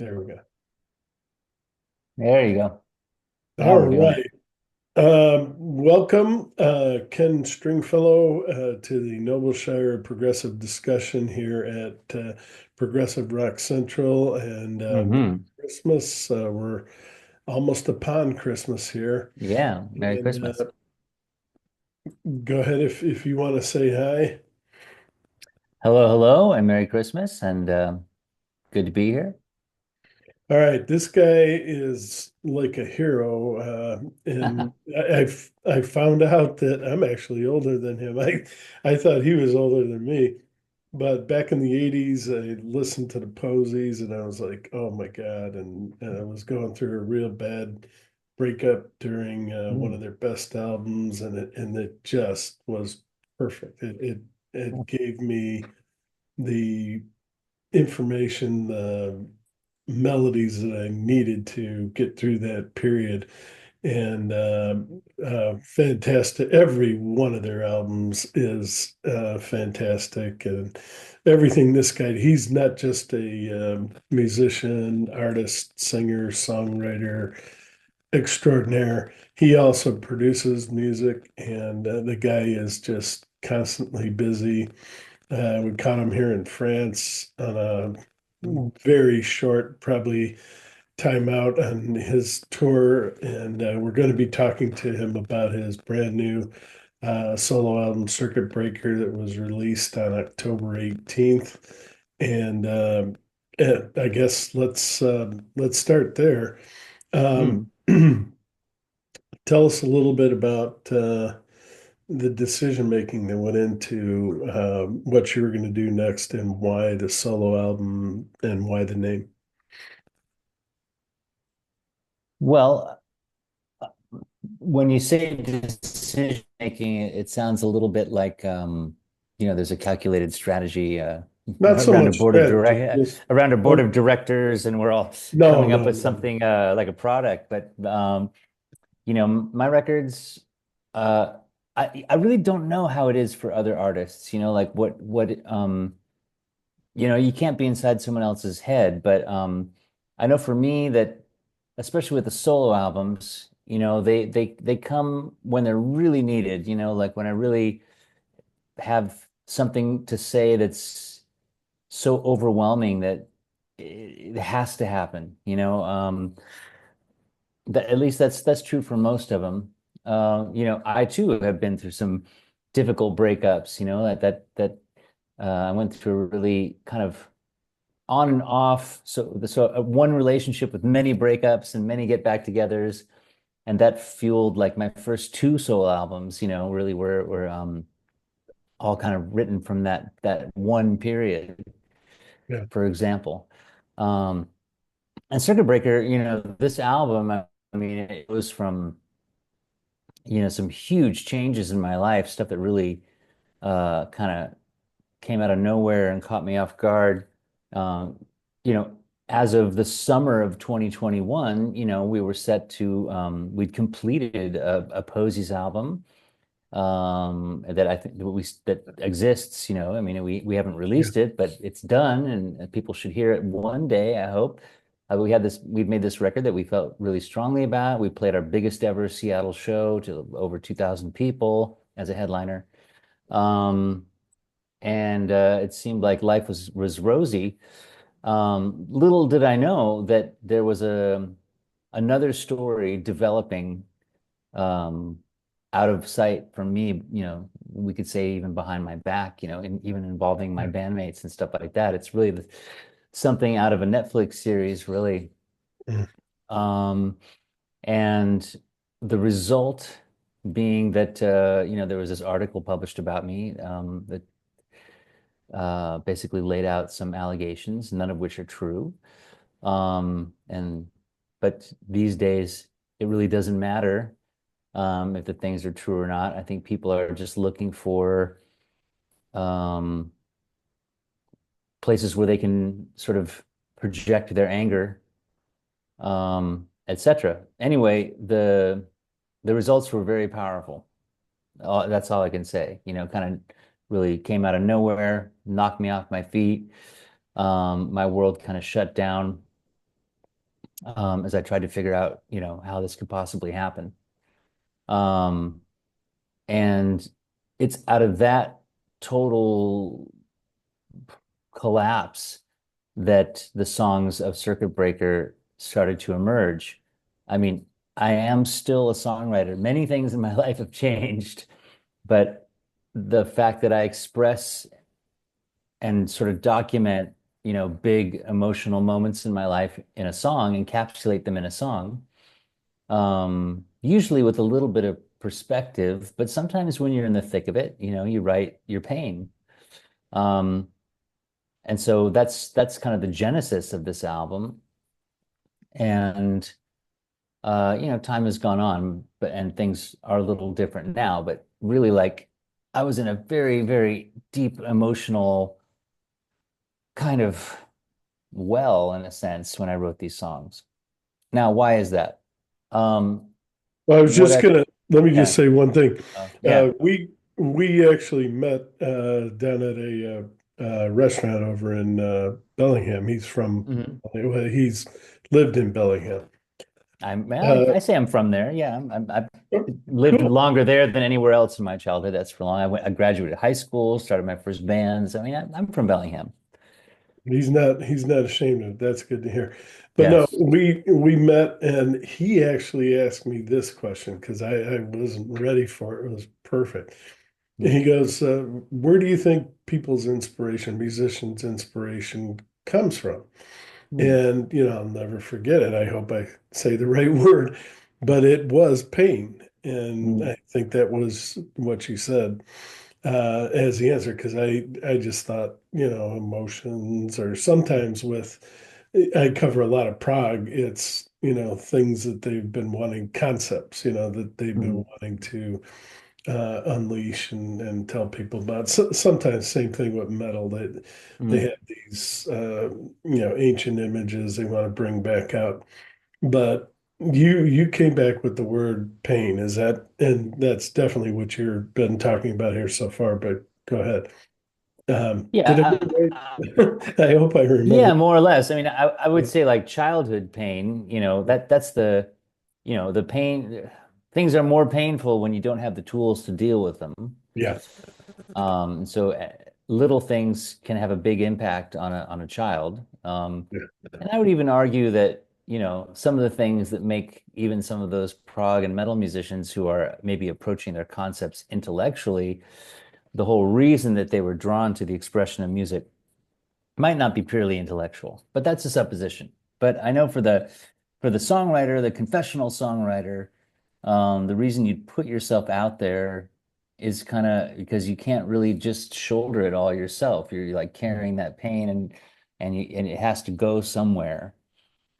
There we go. There you go. All Now we're doing it. right. Welcome, Ken Stringfellow, to the Nobleshire Progressive discussion here at Progressive Rock Central. And Merry Hmm. Christmas. We're almost upon Christmas here. Yeah. Merry And Christmas. go ahead if you want to say hi. Hello, hello, and Merry Christmas, and good to be here. All right, this guy is like a hero, and I found out that I'm actually older than him. I thought he was older than me, but back in the '80s, I listened to the Posies, and I was like, oh my God! And I was going through a real bad breakup during one Mm. of their best albums, and it just was perfect. It gave me the information, the melodies that I needed to get through that period. And fantastic. Every one of their albums is fantastic. And everything this guy, he's not just a musician, artist, singer, songwriter extraordinaire. He also produces music, and the guy is just constantly busy. We caught him here in France on a very short, probably time out on his tour, and we're going to be talking to him about his brand new solo album, Circuit Breaker, that was released on October 18th. And I guess let's start there. Um, Mm. tell us a little bit about the decision making that went into what you were going to do next and why the solo album and why the name. Well, when you say decision making, it sounds a little bit like there's a calculated strategy Not so around a much board of strategy, direct just around a board oh, of directors, and we're all no, coming up no, with no. something like a product. But my records, uh, I really don't know how it is for other artists. Like you can't be inside someone else's head, but I know for me that, especially with the solo albums, they come when they're really needed, like when I really have something to say that's so overwhelming that it has to happen, that at least that's true for most of them. I too have been through some difficult breakups, I went through a really kind of on and off. So one relationship with many breakups and many get back togethers, and that fueled like my first two solo albums. Really were all kind of written from that one period, Yeah, for example. Um, and Circuit Breaker, this album, I mean, it was from some huge changes in my life, stuff that really kind of came out of nowhere and caught me off guard. Um, you know, as of the summer of 2021, we were set to, we'd completed a Posies album that I think that exists. I mean, we haven't yeah, released it, but it's done, and people should hear it one day, I hope. We've made this record that we felt really strongly about. We played our biggest ever Seattle show to over 2,000 people as a headliner. Um, and it seemed like life was rosy. Little did I know that there was another story developing um, out of sight from me. We could say even behind my back. Even involving my yeah. bandmates and stuff like that. It's really something out of a Netflix series, really. Mm. Um, and the result being that there was this article published about me that basically laid out some allegations, none of which are true. And but these days, it really doesn't matter if the things are true or not. I think people are just looking for um, places where they can sort of project their anger, etc. Anyway, the results were very powerful. That's all I can say. Kind of really came out of nowhere, knocked me off my feet. My world kind of shut down. as I tried to figure out, how this could possibly happen. Um, and it's out of that total collapse that the songs of Circuit Breaker started to emerge. I mean, I am still a songwriter. Many things in my life have changed, but the fact that I express and sort of document, big emotional moments in my life in a song, encapsulate them in a song, usually with a little bit of perspective, but sometimes when you're in the thick of it, you write your pain. Um, and so that's kind of the genesis of this album. And time has gone on, but and things are a little different now, but really like I was in a very, very deep emotional kind of well, in a sense, when I wrote these songs. Now, why is that? Um, Well, I was what just I, gonna let me just yeah, say one thing. yeah. We actually met down at a restaurant over in Bellingham. Hmm. Well, he's lived in Bellingham. Well, Uh, I say I'm from there. Yeah, I've oh, lived cool. longer there than anywhere else in my childhood. That's for long. I graduated high school, started my first bands. I mean, I'm from Bellingham. He's not ashamed of it. That's good to hear. But no, Yes. we met and he actually asked me this question because I wasn't ready for it. It was perfect. And he goes, where do you think people's inspiration, musicians' inspiration comes from? Mm-hmm. And, I'll never forget it. I hope I say the right word, but it was pain. And I think that was what you said as the answer, because I just thought, emotions, or sometimes I cover a lot of prog. It's, things that they've been wanting, concepts, that they've Mm-hmm. been wanting to unleash and tell people about. So, sometimes same thing with metal. They Mm-hmm. have these ancient images they want to bring back out. But you came back with the word pain. Is that, and that's definitely what you've been talking about here so far, but go ahead. Did I get Yeah, it right? I hope I remember. yeah, more or less. I mean, I would say like childhood pain, that's the pain. Things are more painful when you don't have the tools to deal with them. Yeah. So little things can have a big impact on a child. And I would even argue that, some of the things that make even some of those prog and metal musicians who are maybe approaching their concepts intellectually, the whole reason that they were drawn to the expression of music might not be purely intellectual, but that's a supposition. But I know for the songwriter, the confessional songwriter, the reason you'd put yourself out there is kind of because you can't really just shoulder it all yourself. You're like carrying that pain and it has to go somewhere.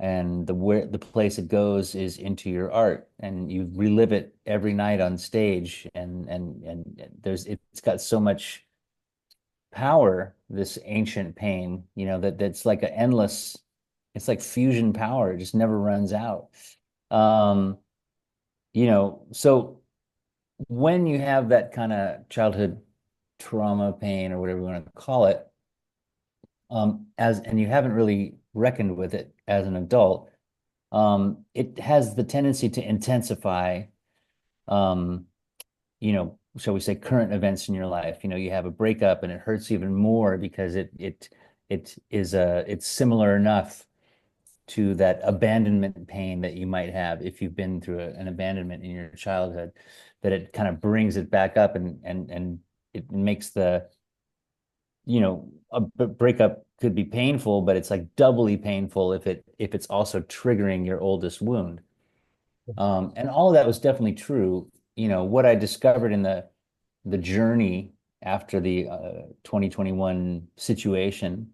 And the place it goes is into your art, and you relive it every night on stage. And it's got so much power, this ancient pain, that's like an endless, it's like fusion power. It just never runs out. Um, so when you have that kind of childhood trauma, pain, or whatever you want to call it, and you haven't really reckoned with it as an adult, it has the tendency to intensify, shall we say, current events in your life. You have a breakup and it hurts even more because it's similar enough to that abandonment pain that you might have if you've been through an abandonment in your childhood, that it kind of brings it back up and it makes a breakup could be painful, but it's like doubly painful if it's also triggering your oldest wound. And all of that was definitely true. What I discovered in the journey after the 2021 situation,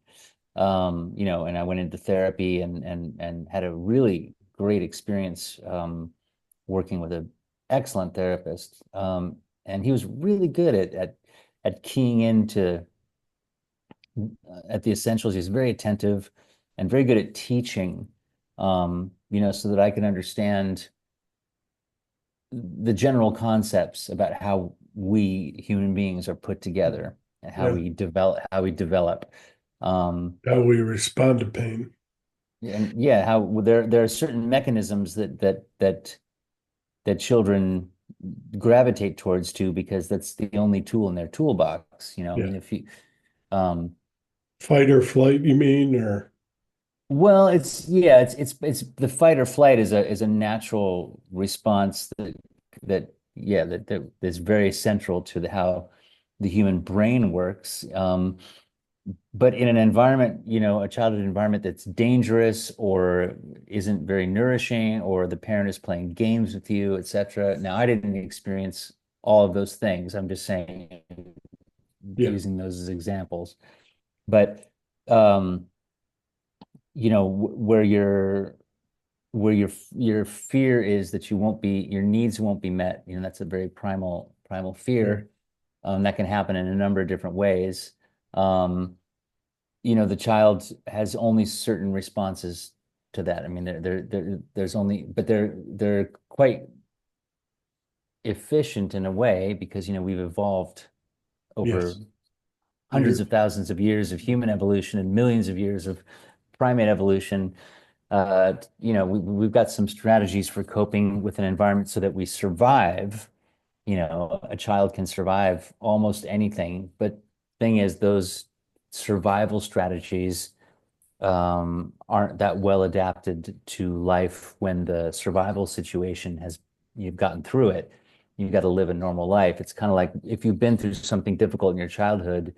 and I went into therapy and had a really great experience working with an excellent therapist. And he was really good at keying into at the essentials. He's very attentive and very good at teaching, so that I can understand the general concepts about how we human beings are put together and how Yeah. we develop. How we respond to pain. And yeah, how there are certain mechanisms that children gravitate towards too, because that's the only tool in their toolbox. I Yeah. mean, if you um Fight or flight, you mean, or well, it's the fight or flight is a natural response that is very central to how the human brain works. But in an environment, a childhood environment that's dangerous or isn't very nourishing, or the parent is playing games with you, etc. Now, I didn't experience all of those things. I'm just saying, yeah, using those as examples. But um, where your fear is that your needs won't be met. That's a very primal yeah, fear. That can happen in a number of different ways. Um, the child has only certain responses to that. I mean, there's only, but they're quite efficient in a way because, we've evolved over yes. hundreds You're of thousands of years of human evolution and millions of years of primate evolution. We've got some strategies for coping with an environment so that we survive. A child can survive almost anything, but thing is, those survival strategies aren't that well adapted to life when the survival situation you've gotten through it. You've got to live a normal life. It's kind of like if you've been through something difficult in your childhood,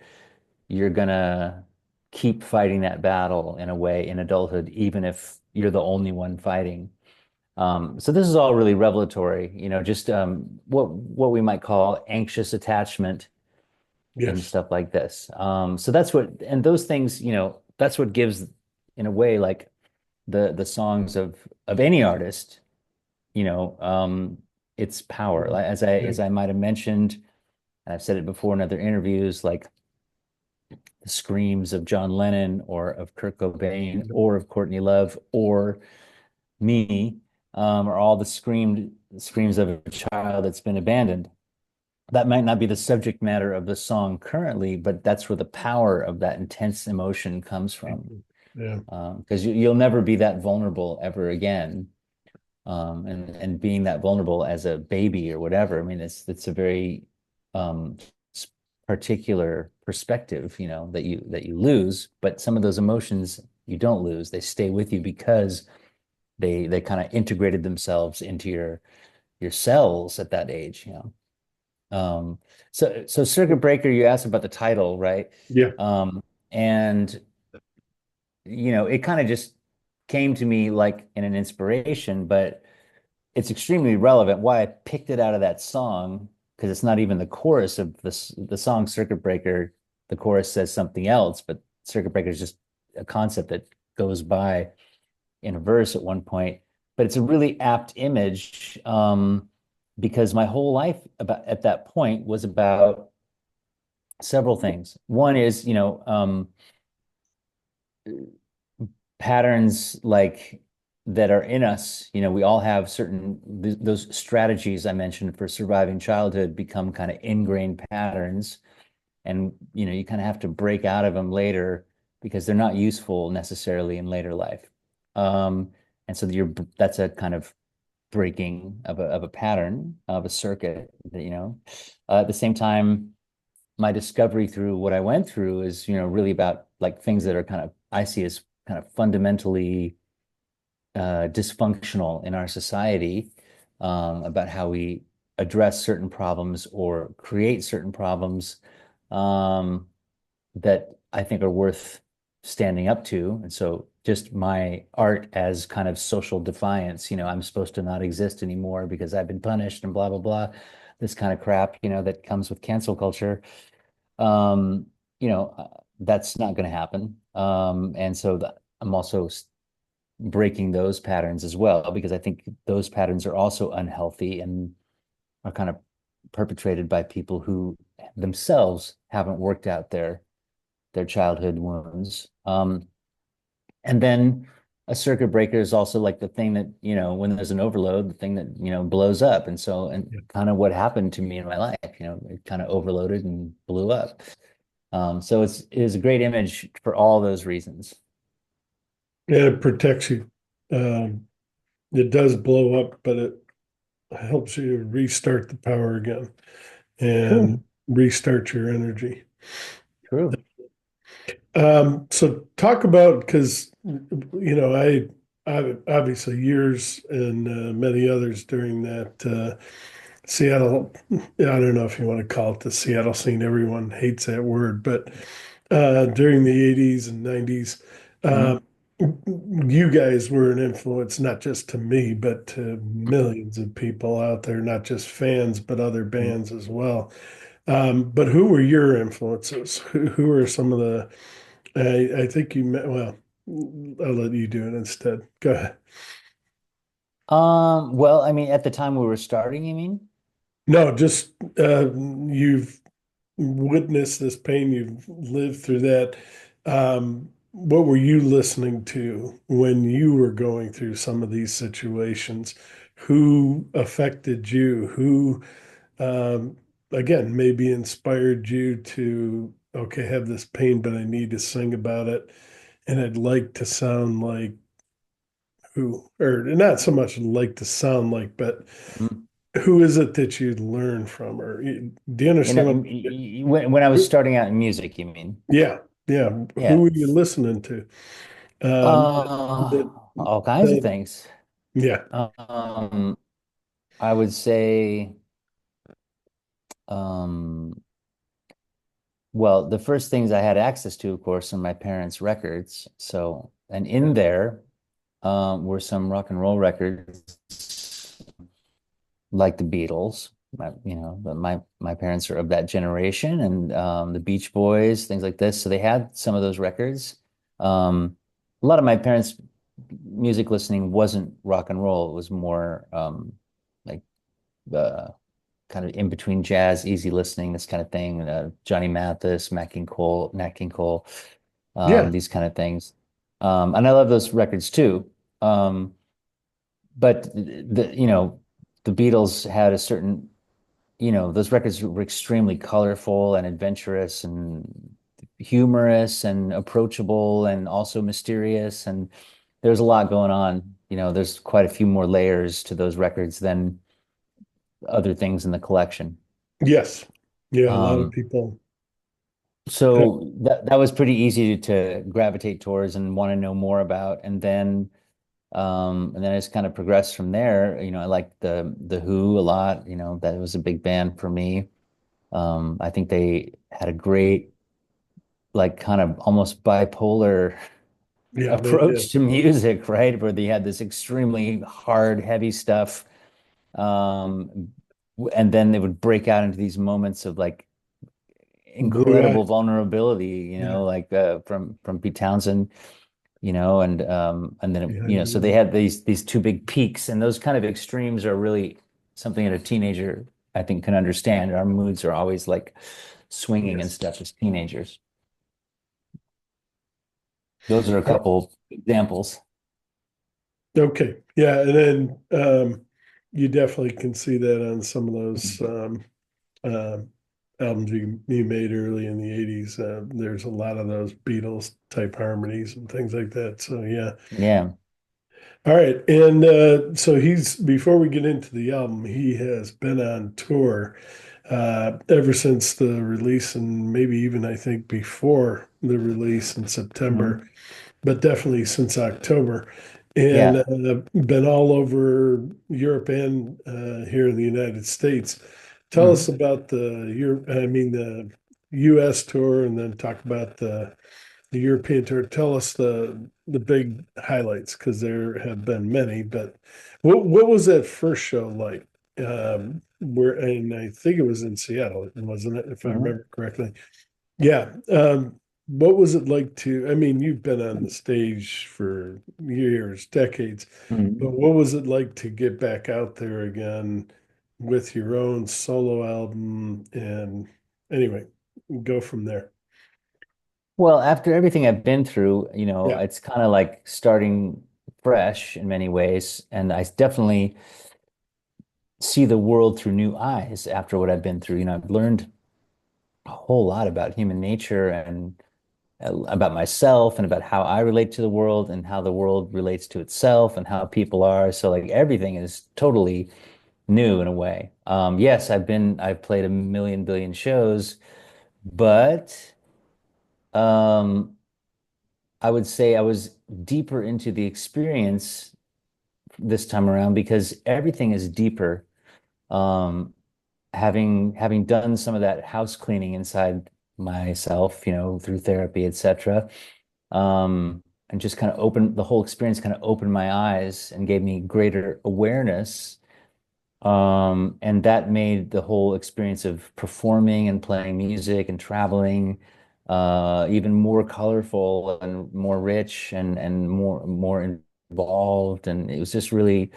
you're gonna keep fighting that battle in a way in adulthood, even if you're the only one fighting. So this is all really revelatory, just what we might call anxious attachment and yes. stuff like this. So that's and those things, that's what gives, in a way, like the songs of any artist, its power. Like, Yeah, as I might have mentioned, and I've said it before in other interviews, like the screams of John Lennon or of Kurt Cobain or of Courtney Love or me, are all the screams of a child that's been abandoned. That might not be the subject matter of the song currently, but that's where the power of that intense emotion comes from. yeah, Because you'll never be that vulnerable ever again. And being that vulnerable as a baby or whatever, I mean, it's a very um, particular perspective, that you lose. But some of those emotions you don't lose; they stay with you because they kind of integrated themselves into your cells at that age. Um, so Circuit Breaker, you asked about the title, right? yeah, And it kind of just came to me like in an inspiration, but it's extremely relevant. Why I picked it out of that song, because it's not even the chorus of the song Circuit Breaker. The chorus says something else, but Circuit Breaker is just a concept that goes by in a verse at one point. But it's a really apt image, because my whole life about at that point was about several things. One is, patterns like that are in us. We all have certain those strategies I mentioned for surviving childhood become kind of ingrained patterns, and you kind of have to break out of them later because they're not useful necessarily in later life. Um, and so that's a kind of breaking of a pattern of a circuit that, at the same time, my discovery through what I went through is, really about like things that are kind of, I see as kind of fundamentally dysfunctional in our society, about how we address certain problems or create certain problems, um, that I think are worth standing up to. And so just my art as kind of social defiance, I'm supposed to not exist anymore because I've been punished and blah, blah, blah. This kind of crap, that comes with cancel culture. Um, that's not going to happen. And so I'm also breaking those patterns as well, because I think those patterns are also unhealthy and are kind of perpetrated by people who themselves haven't worked out their childhood wounds. And then a circuit breaker is also like the thing that, when there's an overload, the thing that, blows up. And yeah. kind of what happened to me in my life, it kind of overloaded and blew up. So it is a great image for all those reasons. and it protects you. Um, it does blow up, but it helps you restart the power again and True, restart your energy. true. So talk about, because I obviously years and many others during that Seattle. I don't know if you want to call it the Seattle scene. Everyone hates that word, but during the '80s and '90s, Mhm. um, you guys were an influence not just to me, but to millions of people out there, not just fans, but other Mhm. bands as well. But who were your influences? Who are some of the I think you met, well, I'll let you do it instead. Go ahead. Well, I mean, at the time we were starting, you mean? No, just you've witnessed this pain, you've lived through that. What were you listening to when you were going through some of these situations? Who affected you? Who, um, again, maybe inspired you to, okay, have this pain, but I need to sing about it. And I'd like to sound like who, or not so much like to sound like, but Mhm. who is it that you learn from? Or do you understand what? When I was starting out in music, you mean? Yeah, yeah. Yeah. Who are you listening to? That, All kinds of that, things. yeah, Um, I would say, um, well, the first things I had access to, of course, are my parents' records. So, and in there, were some rock and roll records like the Beatles. My parents are of that generation, and the Beach Boys, things like this. So they had some of those records. A lot of my parents' music listening wasn't rock and roll. It was more like uh, kind of in between jazz, easy listening, this kind of thing. Johnny Mathis, Nat King Cole, yeah, these kind of things. And I love those records too. Um, but the Beatles had a certain, those records were extremely colorful and adventurous and humorous and approachable and also mysterious. And there's a lot going on. There's quite a few more layers to those records than other things in the collection. yes, yeah. A lot of Um, people. so that was pretty easy to gravitate towards and want to know more about. And then I just kind of progressed from there. I liked the Who a lot. That was a big band for me. I think they had a great, like, kind of almost bipolar Yeah, they approach did. to music, right? Where they had this extremely hard, heavy stuff. Um, and then they would break out into these moments of like Blue incredible Eye. vulnerability, Yeah, like from Pete Townsend, and then behind the so they wheel. had these two big peaks, and those kind of extremes are really something that a teenager I think can understand. Our moods are always like swinging and Yes. stuff as teenagers. Those are a Uh, couple examples. Okay. Yeah, and then you definitely can see that on some of those um, albums you made early in the '80s. There's a lot of those Beatles type harmonies and things like that. So yeah. Yeah. All right. And so before we get into the album, he has been on tour ever since the release, and maybe even I think before the release in September, Mhm. but definitely since October. And Yeah. been all over Europe and here in the United States. Tell us Mhm. about the US tour, and then talk about the European tour. Tell us the big highlights, because there have been many. But what was that first show like? And I think it was in Seattle, wasn't it? If I Mhm. remember correctly. Yeah. What was it like to? I mean, you've been on the stage for years, decades, but Mhm. what was it like to get back out there again with your own solo album? And anyway, go from there. Well, after everything I've been through, Yeah. it's kind of like starting fresh in many ways. And I definitely see the world through new eyes after what I've been through. I've learned a whole lot about human nature and about myself and about how I relate to the world and how the world relates to itself and how people are. So like everything is totally new in a way. Yes, I've played a million billion shows, but um, I would say I was deeper into the experience this time around because everything is deeper. Um, having done some of that house cleaning inside myself, through therapy, etc. And just kind of opened the whole experience, kind of opened my eyes and gave me greater awareness. And that made the whole experience of performing and playing music and traveling even more colorful and more rich and more involved. And it was just really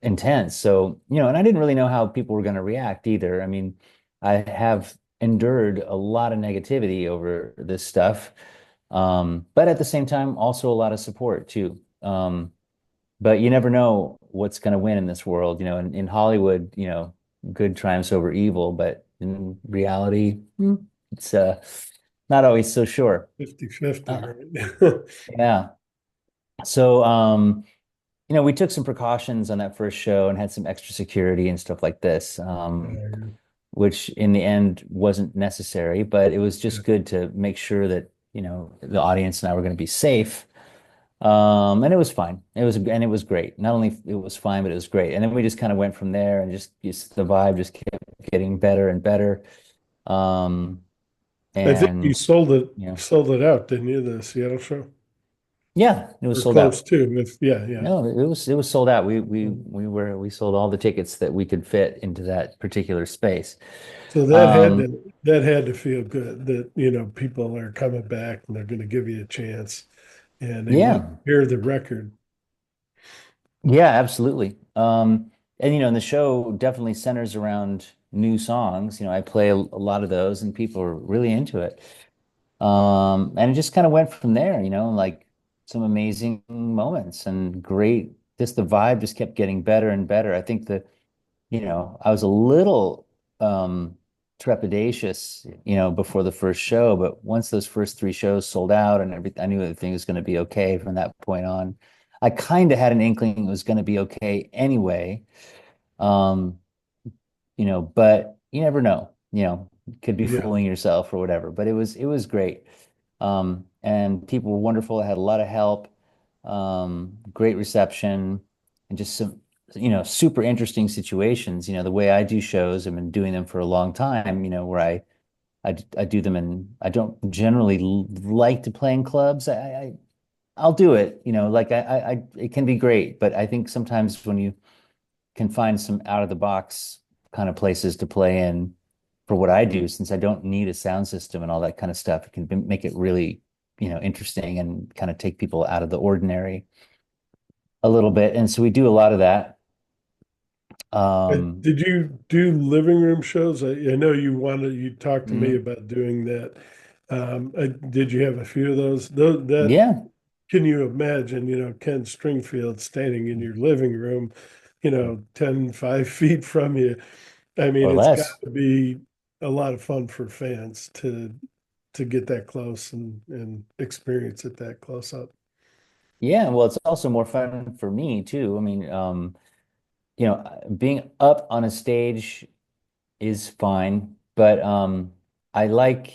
intense. So, and I didn't really know how people were going to react either. I mean, I have endured a lot of negativity over this stuff. But at the same time, also a lot of support too. But you never know what's going to win in this world. In Hollywood, good triumphs over evil, but in reality, it's not always so sure. 50-50, Uh, right? yeah. So, we took some precautions on that first show and had some extra security and stuff like this, which in the end wasn't necessary, but it was Yeah. just good to make sure that, the audience and I were going to be safe. And it was fine. And it was great. Not only it was fine, but it was great. And then we just kind of went from there and just the vibe just kept getting better and better. Um, I think you and sold it out, didn't you, the Seattle show? yeah, it was Or sold close out. to, if yeah, yeah. No, it was sold out. We sold all the tickets that we could fit into that particular space. So Um, that had to feel good that, people are coming back and they're going to give you a chance and they want yeah, to hear the record. yeah, absolutely. And the show definitely centers around new songs. I play a lot of those, and people are really into it. And it just kind of went from there. Like some amazing moments and great. Just the vibe just kept getting better and better. I think I was a little um trepidatious, before the first show, but once those first three shows sold out and everything, I knew everything was going to be okay from that point on. I kind of had an inkling it was going to be okay anyway. Um, but you never know, could be Yeah. fooling yourself or whatever. But it was great. And people were wonderful. I had a lot of help, great reception, and just some, super interesting situations. The way I do shows, I've been doing them for a long time, where I do them and I don't generally like to play in clubs. I'll do it, like it can be great, but I think sometimes when you can find some out of the box kind of places to play in for what I do, since I don't need a sound system and all that kind of stuff. It can make it really, interesting and kind of take people out of the ordinary a little bit. And so we do a lot of that. Um, Did you do living room shows? I know you talked to me mm, about doing that. Did you have a few of those? That yeah, can you imagine, Ken Stringfield standing in your living room, 5 feet from you. I mean, or it's got less. to be a lot of fun for fans to get that close and experience it that close up. Yeah, well, it's also more fun for me too. I mean, being up on a stage is fine, but I like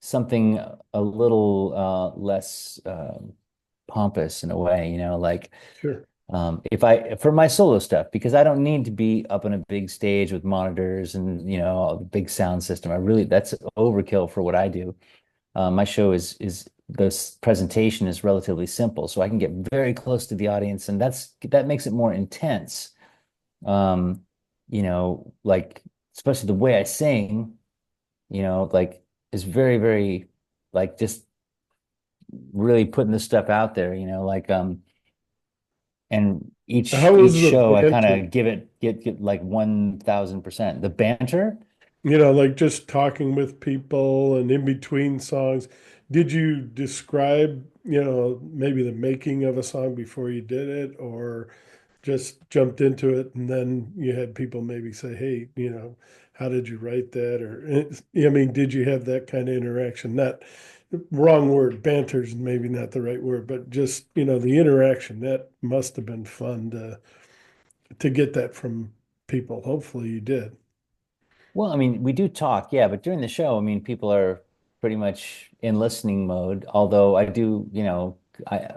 something a little less pompous in a way, like Sure. if I for my solo stuff, because I don't need to be up on a big stage with monitors and a big sound system. That's overkill for what I do. My show is this presentation is relatively simple, so I can get very close to the audience, and that makes it more intense. Um, like especially the way I sing, like is very, very like just really putting this stuff out there, like and each How each was the show I kind banter? of give it get like 1,000%. The banter, Like just talking with people and in between songs. Did you describe, maybe the making of a song before you did it, or just jumped into it and then you had people maybe say, hey, how did you write that? Or, I mean, did you have that kind of interaction? Not wrong word, banter's maybe not the right word, but just, the interaction, that must have been fun to get that from people. Hopefully you did. Well, I mean, we do talk, yeah, but during the show, I mean, people are pretty much in listening mode. Although I do, I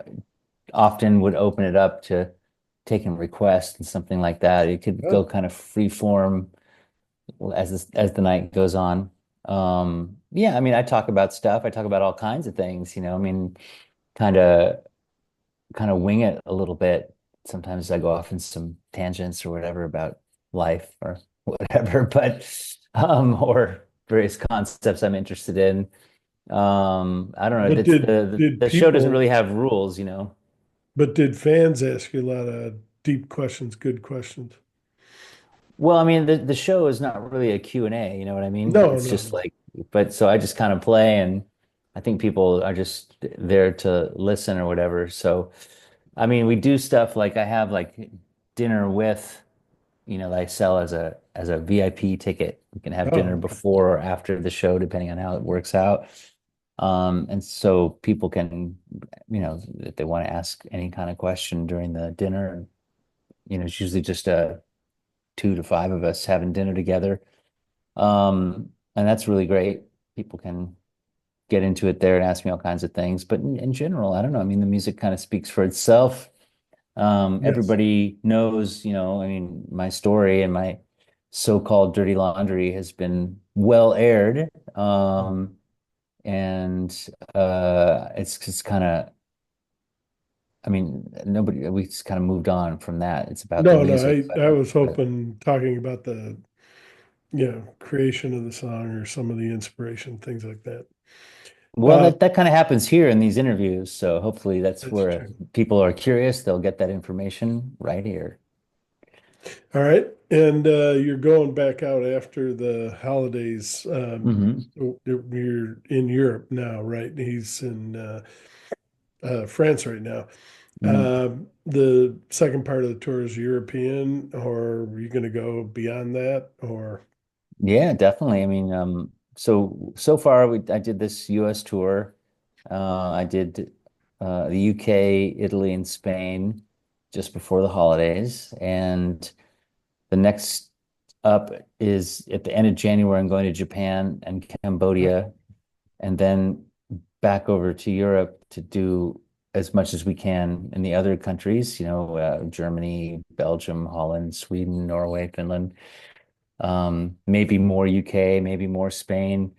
often would open it up to taking requests and something like that. It could go Oh, kind of free form as the night goes on. Yeah, I mean, I talk about stuff. I talk about all kinds of things, I mean, kind of kind of wing it a little bit. Sometimes I go off in some tangents or whatever about life or whatever, but or various concepts I'm interested in. I don't know. but It's did the show doesn't people, really have rules. but did fans ask you a lot of deep questions, good questions? Well, I mean, the show is not really a Q and A, you know what I mean? No, It's no, just no. like, but so I just kind of play and I think people are just there to listen or whatever. So, I mean, we do stuff like I have like dinner with, that I sell as a VIP ticket. We can have dinner Oh, okay. before or after the show, depending on how it works out. And so people can, if they want to ask any kind of question during the dinner, it's usually just two to five of us having dinner together. And that's really great. People can get into it there and ask me all kinds of things. But in general, I don't know. I mean, the music kind of speaks for itself. Yes. Everybody knows, I mean, my story and my so-called dirty laundry has been well aired. And it's just kind of, I mean, we just kind of moved on from that. It's about the No, no, music, I was but hoping talking about the, creation of the song or some of the inspiration, things like that. well, Uh, that kind of happens here in these interviews. So hopefully that's that's where true. people are curious. They'll get that information right here. All right. And you're going back out after the holidays. Hmm. So you're in Europe now, right? He's in France right now. The second part of the tour is European, or are you going to go beyond that? Or, Yeah, definitely. I mean, so far I did this US tour. I did the UK, Italy, and Spain just before the holidays. And the next up is at the end of January, I'm going to Japan and Cambodia, and then back over to Europe to do as much as we can in the other countries, Germany, Belgium, Holland, Sweden, Norway, Finland, maybe more UK, maybe more Spain.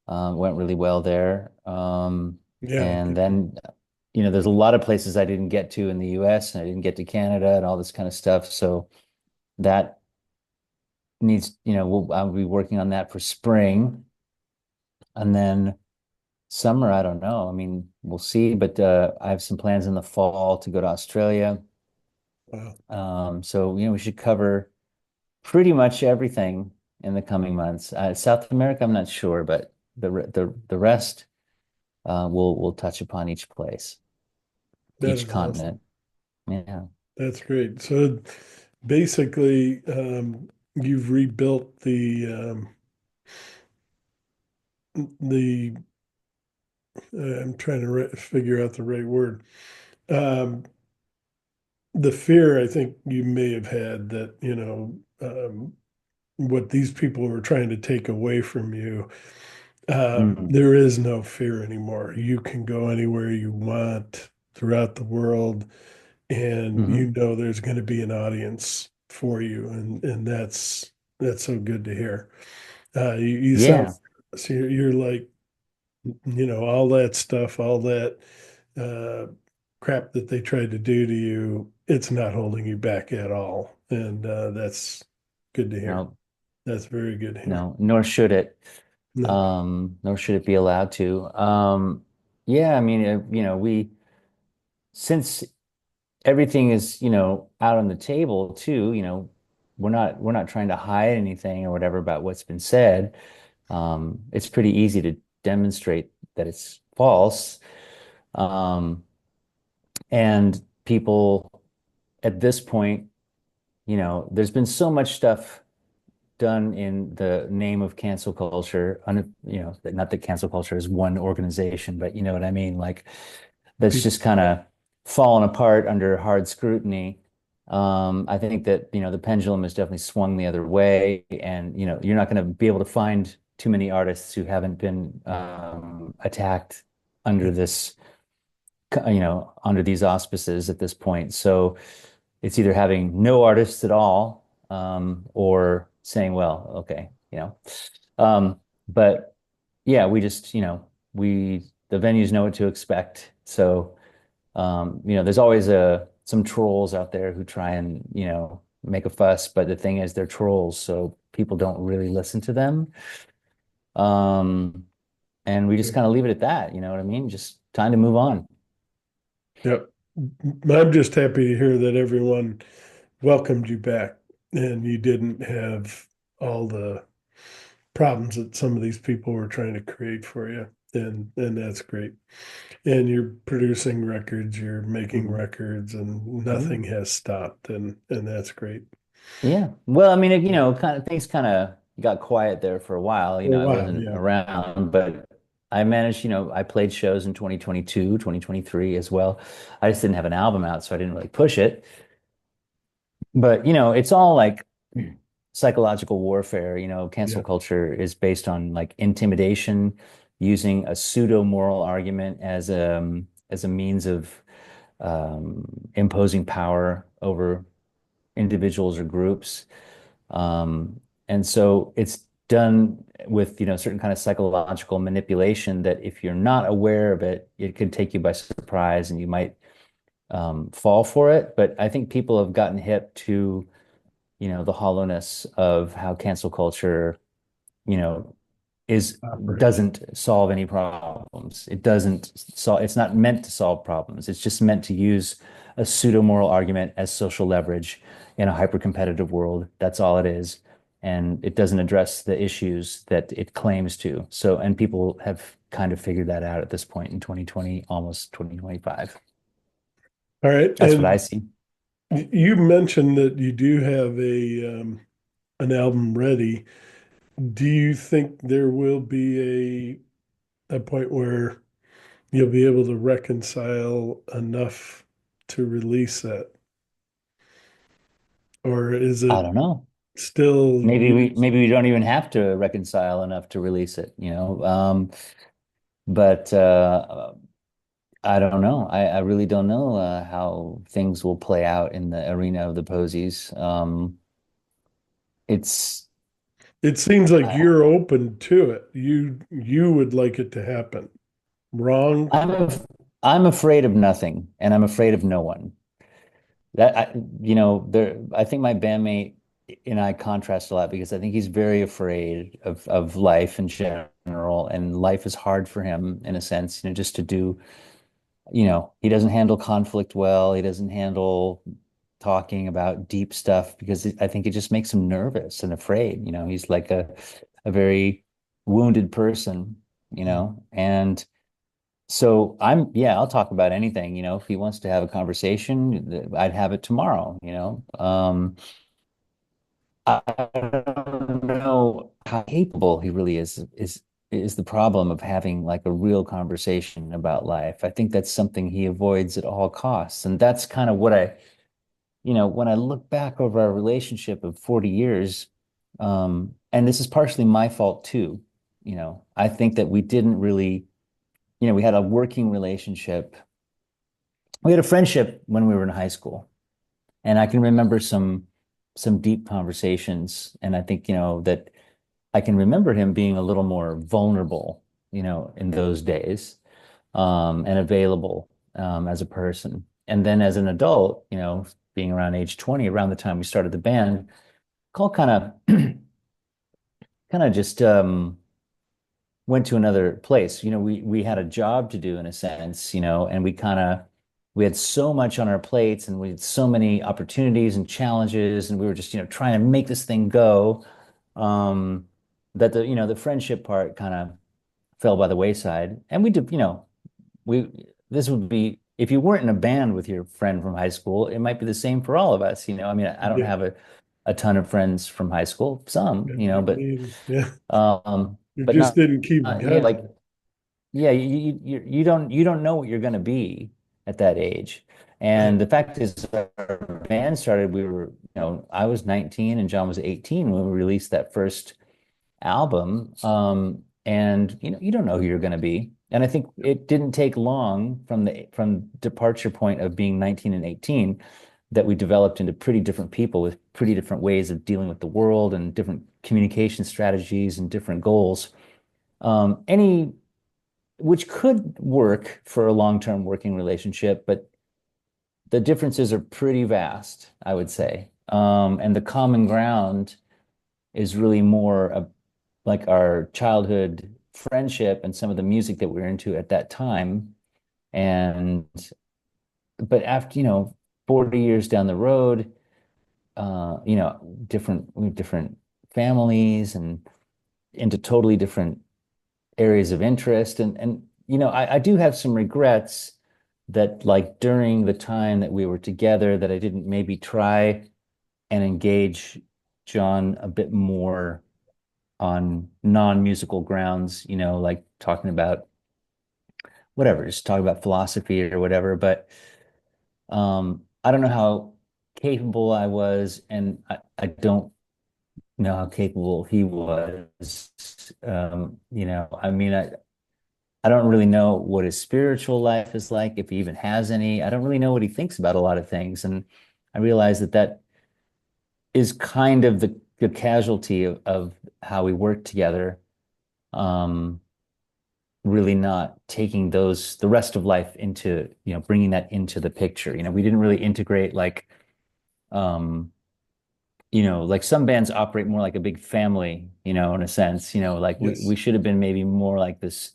Went really well there. yeah, And then, there's a lot of places I didn't get to in the US and I didn't get to Canada and all this kind of stuff. So that needs, I'll be working on that for spring. And then summer, I don't know. I mean, we'll see, but I have some plans in the fall to go to Australia. wow, So, we should cover pretty much everything in the coming months. South America, I'm not sure, but the rest we'll touch upon each place, that each is awesome. continent. Yeah. That's great. So basically, you've rebuilt the I'm trying to figure out the right word. Um, the fear I think you may have had that, what these people were trying to take away from you, Mhm. there is no fear anymore. You can go anywhere you want throughout the world, and Hmm. there's going to be an audience for you, and that's so good to hear. You sound Yeah. so you're like, all that stuff, all that uh, crap that they tried to do to you, it's not holding you back at all. And that's good to hear. No, That's very good to hear. no, nor should it. No. Nor should it be allowed to. Yeah, I mean, since everything is, out on the table too, we're not trying to hide anything or whatever about what's been said. It's pretty easy to demonstrate that it's false. Um, and people at this point, there's been so much stuff done in the name of cancel culture, not that cancel culture is one organization, but you know what I mean? Like that's People, just kind of fallen apart under hard scrutiny. I think that, the pendulum has definitely swung the other way, and, you're not going to be able to find too many artists who haven't been attacked under this, under these auspices at this point. So it's either having no artists at all, or saying, well, okay, but yeah, we just, the venues know what to expect. So, there's always some trolls out there who try and, make a fuss, but the thing is they're trolls, so people don't really listen to them. Um, and we just kind of leave it at that, you know what I mean? Just time to move on. yeah. I'm just happy to hear that everyone welcomed you back and you didn't have all the problems that some of these people were trying to create for you. And that's great. And you're producing records, you're making Mhm. records, and Yeah. nothing has stopped, and that's great. Yeah. Well, I mean, kind of things kind of got quiet there for a while. Oh I wow, wasn't yeah. around, but I managed, I played shows in 2022, 2023 as well. I just didn't have an album out, so I didn't really push it. But, it's all like psychological warfare. Cancel Yeah. culture is based on like intimidation, using a pseudo moral argument as a means of imposing power over individuals or groups. And so it's done with, certain kind of psychological manipulation that if you're not aware of it, it could take you by surprise and you might fall for it. But I think people have gotten hip to, the hollowness of how cancel culture, you know, is Operates. doesn't solve any problems. It's not meant to solve problems. It's just meant to use a pseudo-moral argument as social leverage in a hyper-competitive world. That's all it is. And it doesn't address the issues that it claims to. So, and people have kind of figured that out at this point in 2020, almost 2025. All right. That's what I And see. you mentioned that you do have a an album ready. Do you think there will be a point where you'll be able to reconcile enough to release it? Or is I it don't know. still years? Maybe we don't even have to reconcile enough to release it. But I don't know. I really don't know how things will play out in the arena of the posies. It's It seems like I, you're open to it. You would like it to happen. Wrong? I'm af I'm afraid of nothing, and I'm afraid of no one. That I think my bandmate and I contrast a lot because I think he's very afraid of life in general, and life is hard for him in a sense, just to do. He doesn't handle conflict well. He doesn't handle talking about deep stuff because I think it just makes him nervous and afraid. He's like a very wounded person, and so yeah, I'll talk about anything, if he wants to have a conversation, I'd have it tomorrow. I don't know how capable he really is the problem of having like a real conversation about life. I think that's something he avoids at all costs. And that's kind of what when I look back over our relationship of 40 years, and this is partially my fault too, I think that we didn't really, we had a working relationship. We had a friendship when we were in high school. And I can remember some deep conversations. And I think, that I can remember him being a little more vulnerable, in those days, and available, as a person. And then as an adult, being around age 20, around the time we started the band, Cole kind of kind of just went to another place. We had a job to do in a sense, and we had so much on our plates and we had so many opportunities and challenges, and we were just, trying to make this thing go. Um, that the friendship part kind of fell by the wayside. And we did, we this would be if you weren't in a band with your friend from high school, it might be the same for all of us. I mean, I don't Yeah. have a ton of friends from high school, some, Yeah, you know, yeah, you but just not, didn't keep in yeah, like contact. yeah, you don't know what you're going to be at that age. Right. And the fact is, our band started. I was 19 and John was 18 when we released that first album. And you don't know who you're going to be. And I think it didn't take long from departure point of being 19 and 18 that we developed into pretty different people with pretty different ways of dealing with the world and different communication strategies and different goals. Any which could work for a long-term working relationship, but the differences are pretty vast, I would say. And the common ground is really more of like our childhood friendship and some of the music that we were into at that time. And but after, 40 years down the road, we have different families and into totally different areas of interest. I do have some regrets that like during the time that we were together that I didn't maybe try and engage John a bit more on non-musical grounds, like talking about whatever, just talk about philosophy or whatever. But I don't know how capable I was, and I don't know how capable he was. I mean, I don't really know what his spiritual life is like, if he even has any. I don't really know what he thinks about a lot of things. And I realize that that is kind of the casualty of how we work together. Um, really not taking the rest of life into, bringing that into the picture. We didn't really integrate um, like some bands operate more like a big family, in a sense, like we Yes. should have been maybe more like this,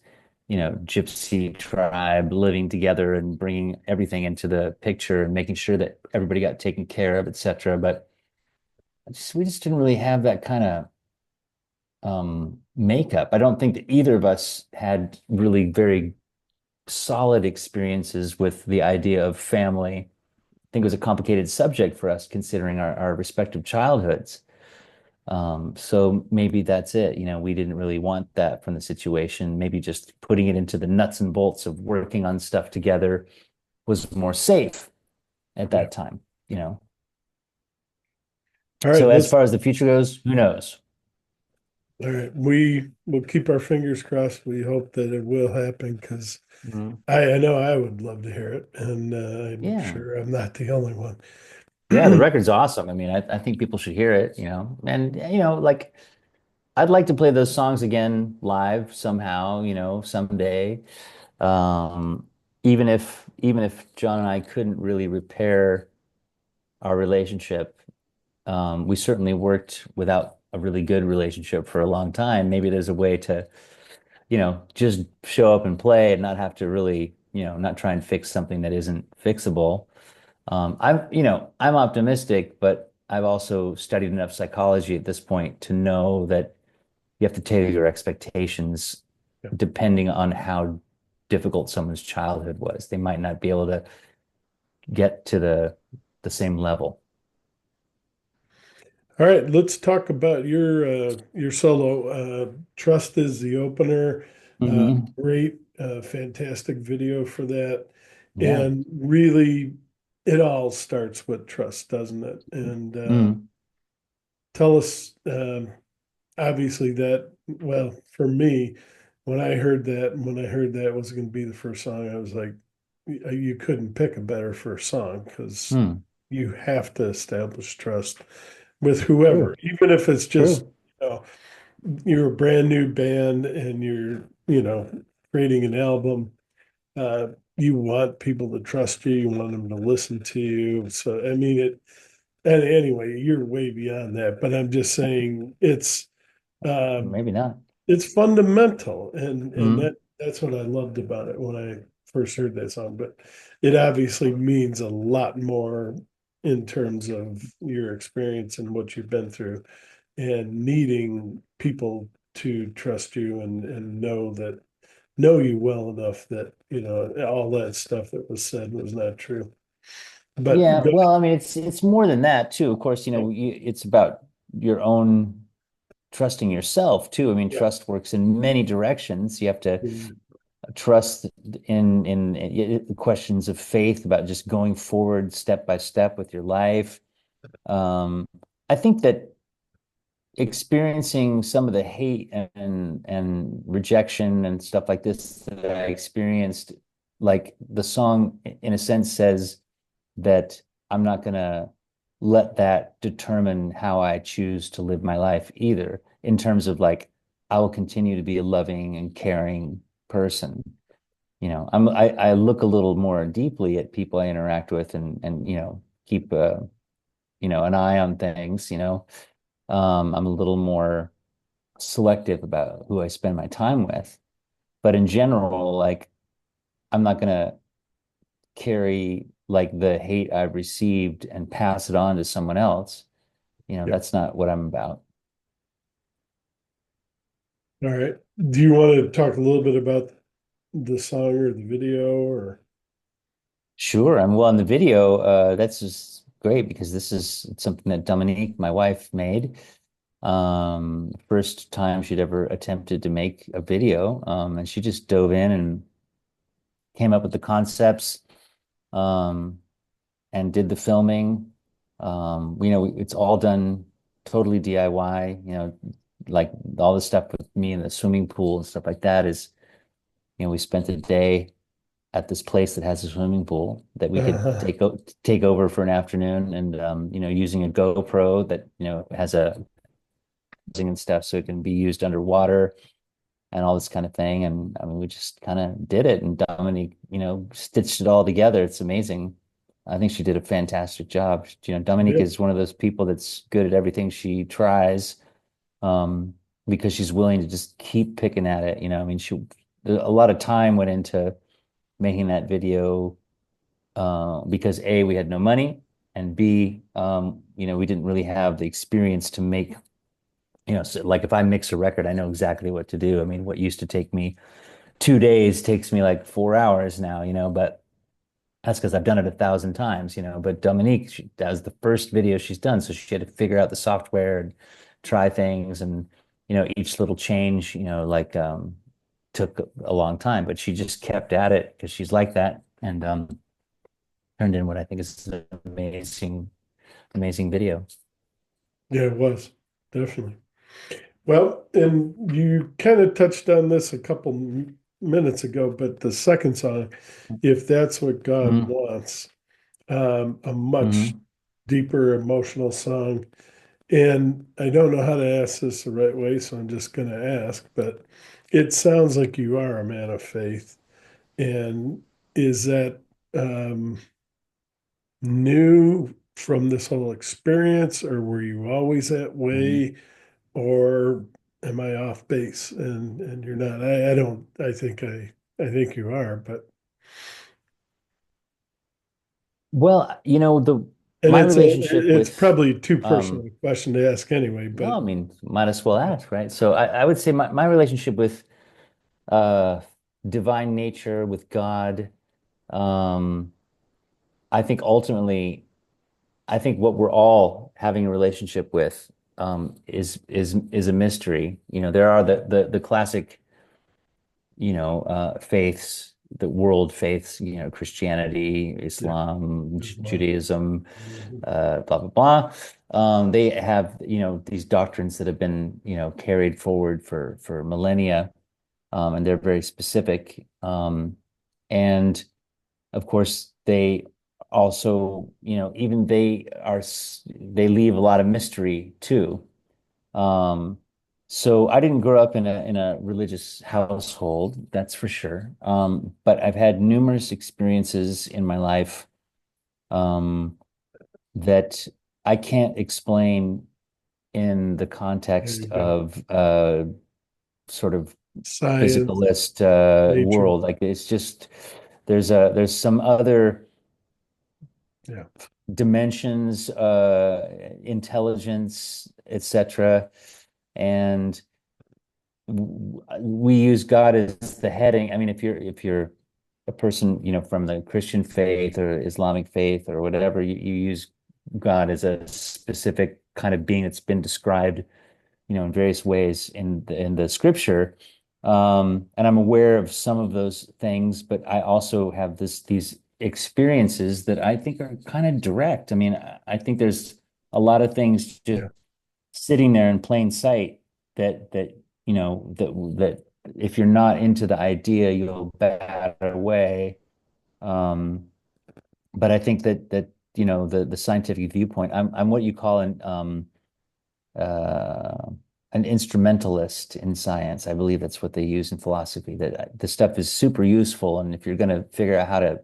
gypsy tribe living together and bringing everything into the picture and making sure that everybody got taken care of, etc. But we just didn't really have that kind of makeup. I don't think that either of us had really very solid experiences with the idea of family. I think it was a complicated subject for us considering our respective childhoods. So maybe that's it. We didn't really want that from the situation. Maybe just putting it into the nuts and bolts of working on stuff together was more safe at Yeah. that time. All right. So as far as the future goes, who knows? All right. We will keep our fingers crossed. We hope that it will happen because Mhm. I know I would love to hear it, and I'm Yeah. sure I'm not the only one. Yeah, the record's awesome. I mean, I think people should hear it, and like I'd like to play those songs again live somehow, someday. Um, even if John and I couldn't really repair our relationship, we certainly worked without a really good relationship for a long time. Maybe there's a way to, just show up and play and not have to really, not try and fix something that isn't fixable. I'm optimistic, but I've also studied enough psychology at this point to know that you have to tailor your expectations Yeah. depending on how difficult someone's childhood was. They might not be able to get to the same level. All right, let's talk about your solo. Trust is the opener. Hmm. Great, fantastic video for that. Yeah. And really, it all starts with trust, doesn't it? And Mm. tell us, obviously that, well, for me, when I heard that was going to be the first song, I was like, you couldn't pick a better first song because Mm. you have to establish trust with whoever, True. even if it's just, True. you know, you're a brand new band and you're, creating an album. Uh, you want people to trust you. You want them to listen to you. So, I mean, and anyway, you're way beyond that, but I'm just saying uh, Maybe not. it's fundamental. And Mm. that's what I loved about it when I first heard that song, but it obviously means a lot more in terms of your experience and what you've been through and needing people to trust you and know you well enough that all that stuff that was said was not true. But Yeah, well, I mean, it's more than that too. Of course, it's about your own trusting yourself too. I mean, yeah, trust works in many directions. You have to trust in questions of faith about just going forward step by step with your life. Um, I think that experiencing some of the hate and rejection and stuff like this that I experienced, like the song in a sense says that I'm not gonna let that determine how I choose to live my life either, in terms of like I will continue to be a loving and caring person. I look a little more deeply at people I interact with and keep an eye on things. I'm a little more selective about who I spend my time with. But in general, like I'm not gonna carry like the hate I've received and pass it on to someone else. yeah. That's not what I'm about. All right. Do you want to talk a little bit about the song or the video or? Sure. I'm well in the video. That's just great because this is something that Dominique, my wife, made. First time she'd ever attempted to make a video. And she just dove in and came up with the concepts, um, and did the filming. It's all done totally DIY, like all the stuff with me in the swimming pool and stuff like that is, we spent a day at this place that has a swimming pool that we could take over for an afternoon and using a GoPro that has a and stuff so it can be used underwater and all this kind of thing. And I mean, we just kind of did it, and Dominique, stitched it all together. It's amazing. I think she did a fantastic job. Dominique Yeah, is one of those people that's good at everything she tries, um, because she's willing to just keep picking at it. I mean, a lot of time went into making that video, because A, we had no money, and B, we didn't really have the experience to make, so like if I mix a record, I know exactly what to do. I mean, what used to take me 2 days takes me like 4 hours now, but that's because I've done it 1,000 times. But Dominique, that was the first video she's done. So she had to figure out the software and try things. And, each little change, like took a long time, but she just kept at it because she's like that. And turned in what I think is an amazing, amazing video. yeah, it was definitely. Well, and you kind of touched on this a couple minutes ago, but the second song, If That's What God Hmm. Wants, a much Hmm. deeper emotional song. And I don't know how to ask this the right way, so I'm just going to ask, but it sounds like you are a man of faith. And is that um, new from this whole experience, or were you always that Hmm. way, or am I off base? And you're not. I don't. I think you are, but Well, the and my relationship it's with probably too personal um a question to ask anyway. no, But I mean, might as well ask, right? So I would say my relationship with uh divine nature, with God, um, I think ultimately, I think what we're all having a relationship with is a mystery. There are the classic, faiths, the world faiths, Christianity, yeah, Islam, as well. Judaism, Mhm. blah blah blah. They have, these doctrines that have been, carried forward for millennia, and they're very specific. And of course, they also, even they leave a lot of mystery too. Um, so I didn't grow up in a religious household, that's for sure. But I've had numerous experiences in my life, um, that I can't explain in the There context you go. of sort of Science, physicalist nature. world. Like it's just there's some other Yeah. dimensions, intelligence, etc. And we use God as the heading. I mean, if you're a person, from the Christian faith or Islamic faith or whatever, you use God as a specific kind of being that's been described, in various ways in the scripture. And I'm aware of some of those things, but I also have these experiences that I think are kind of direct. I mean, I think there's a lot of things just Yeah. sitting there in plain sight that that if you're not into the idea, you'll bat away. Um, but I think that the scientific viewpoint, I'm what you call uh, an instrumentalist in science. I believe that's what they use in philosophy. That the stuff is super useful, and if you're going to figure out how to,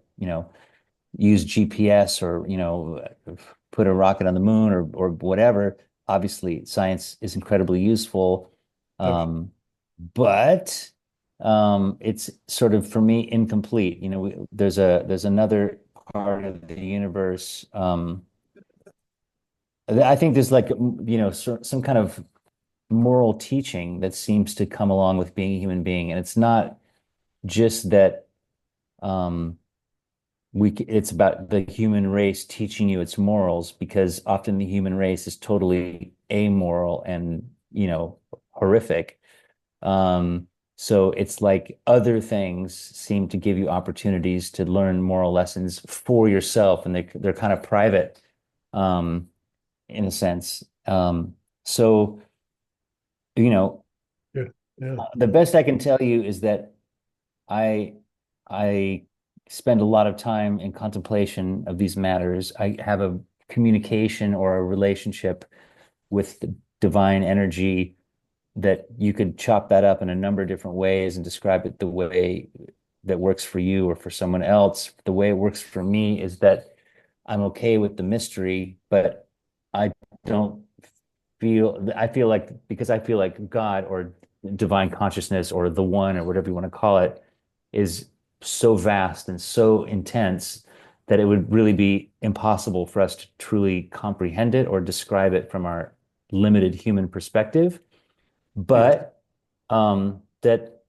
use GPS or, put a rocket on the moon or whatever, obviously science is incredibly useful. Def- But it's sort of for me incomplete. There's another part of the universe. I think there's like, some kind of moral teaching that seems to come along with being a human being. And it's not just that um, it's about the human race teaching you its morals, because often the human race is totally amoral and, horrific. Um, so it's like other things seem to give you opportunities to learn moral lessons for yourself, and they're kind of private, um, in a sense. So, you know, yeah. Yeah. the best I can tell you is that I I spend a lot of time in contemplation of these matters. I have a communication or a relationship with the divine energy that you could chop that up in a number of different ways and describe it the way that works for you or for someone else. The way it works for me is that I'm okay with the mystery, but I don't I feel like, because I feel like God or divine consciousness or the one or whatever you want to call it is so vast and so intense that it would really be impossible for us to truly comprehend it or describe it from our limited human perspective. Yes. But that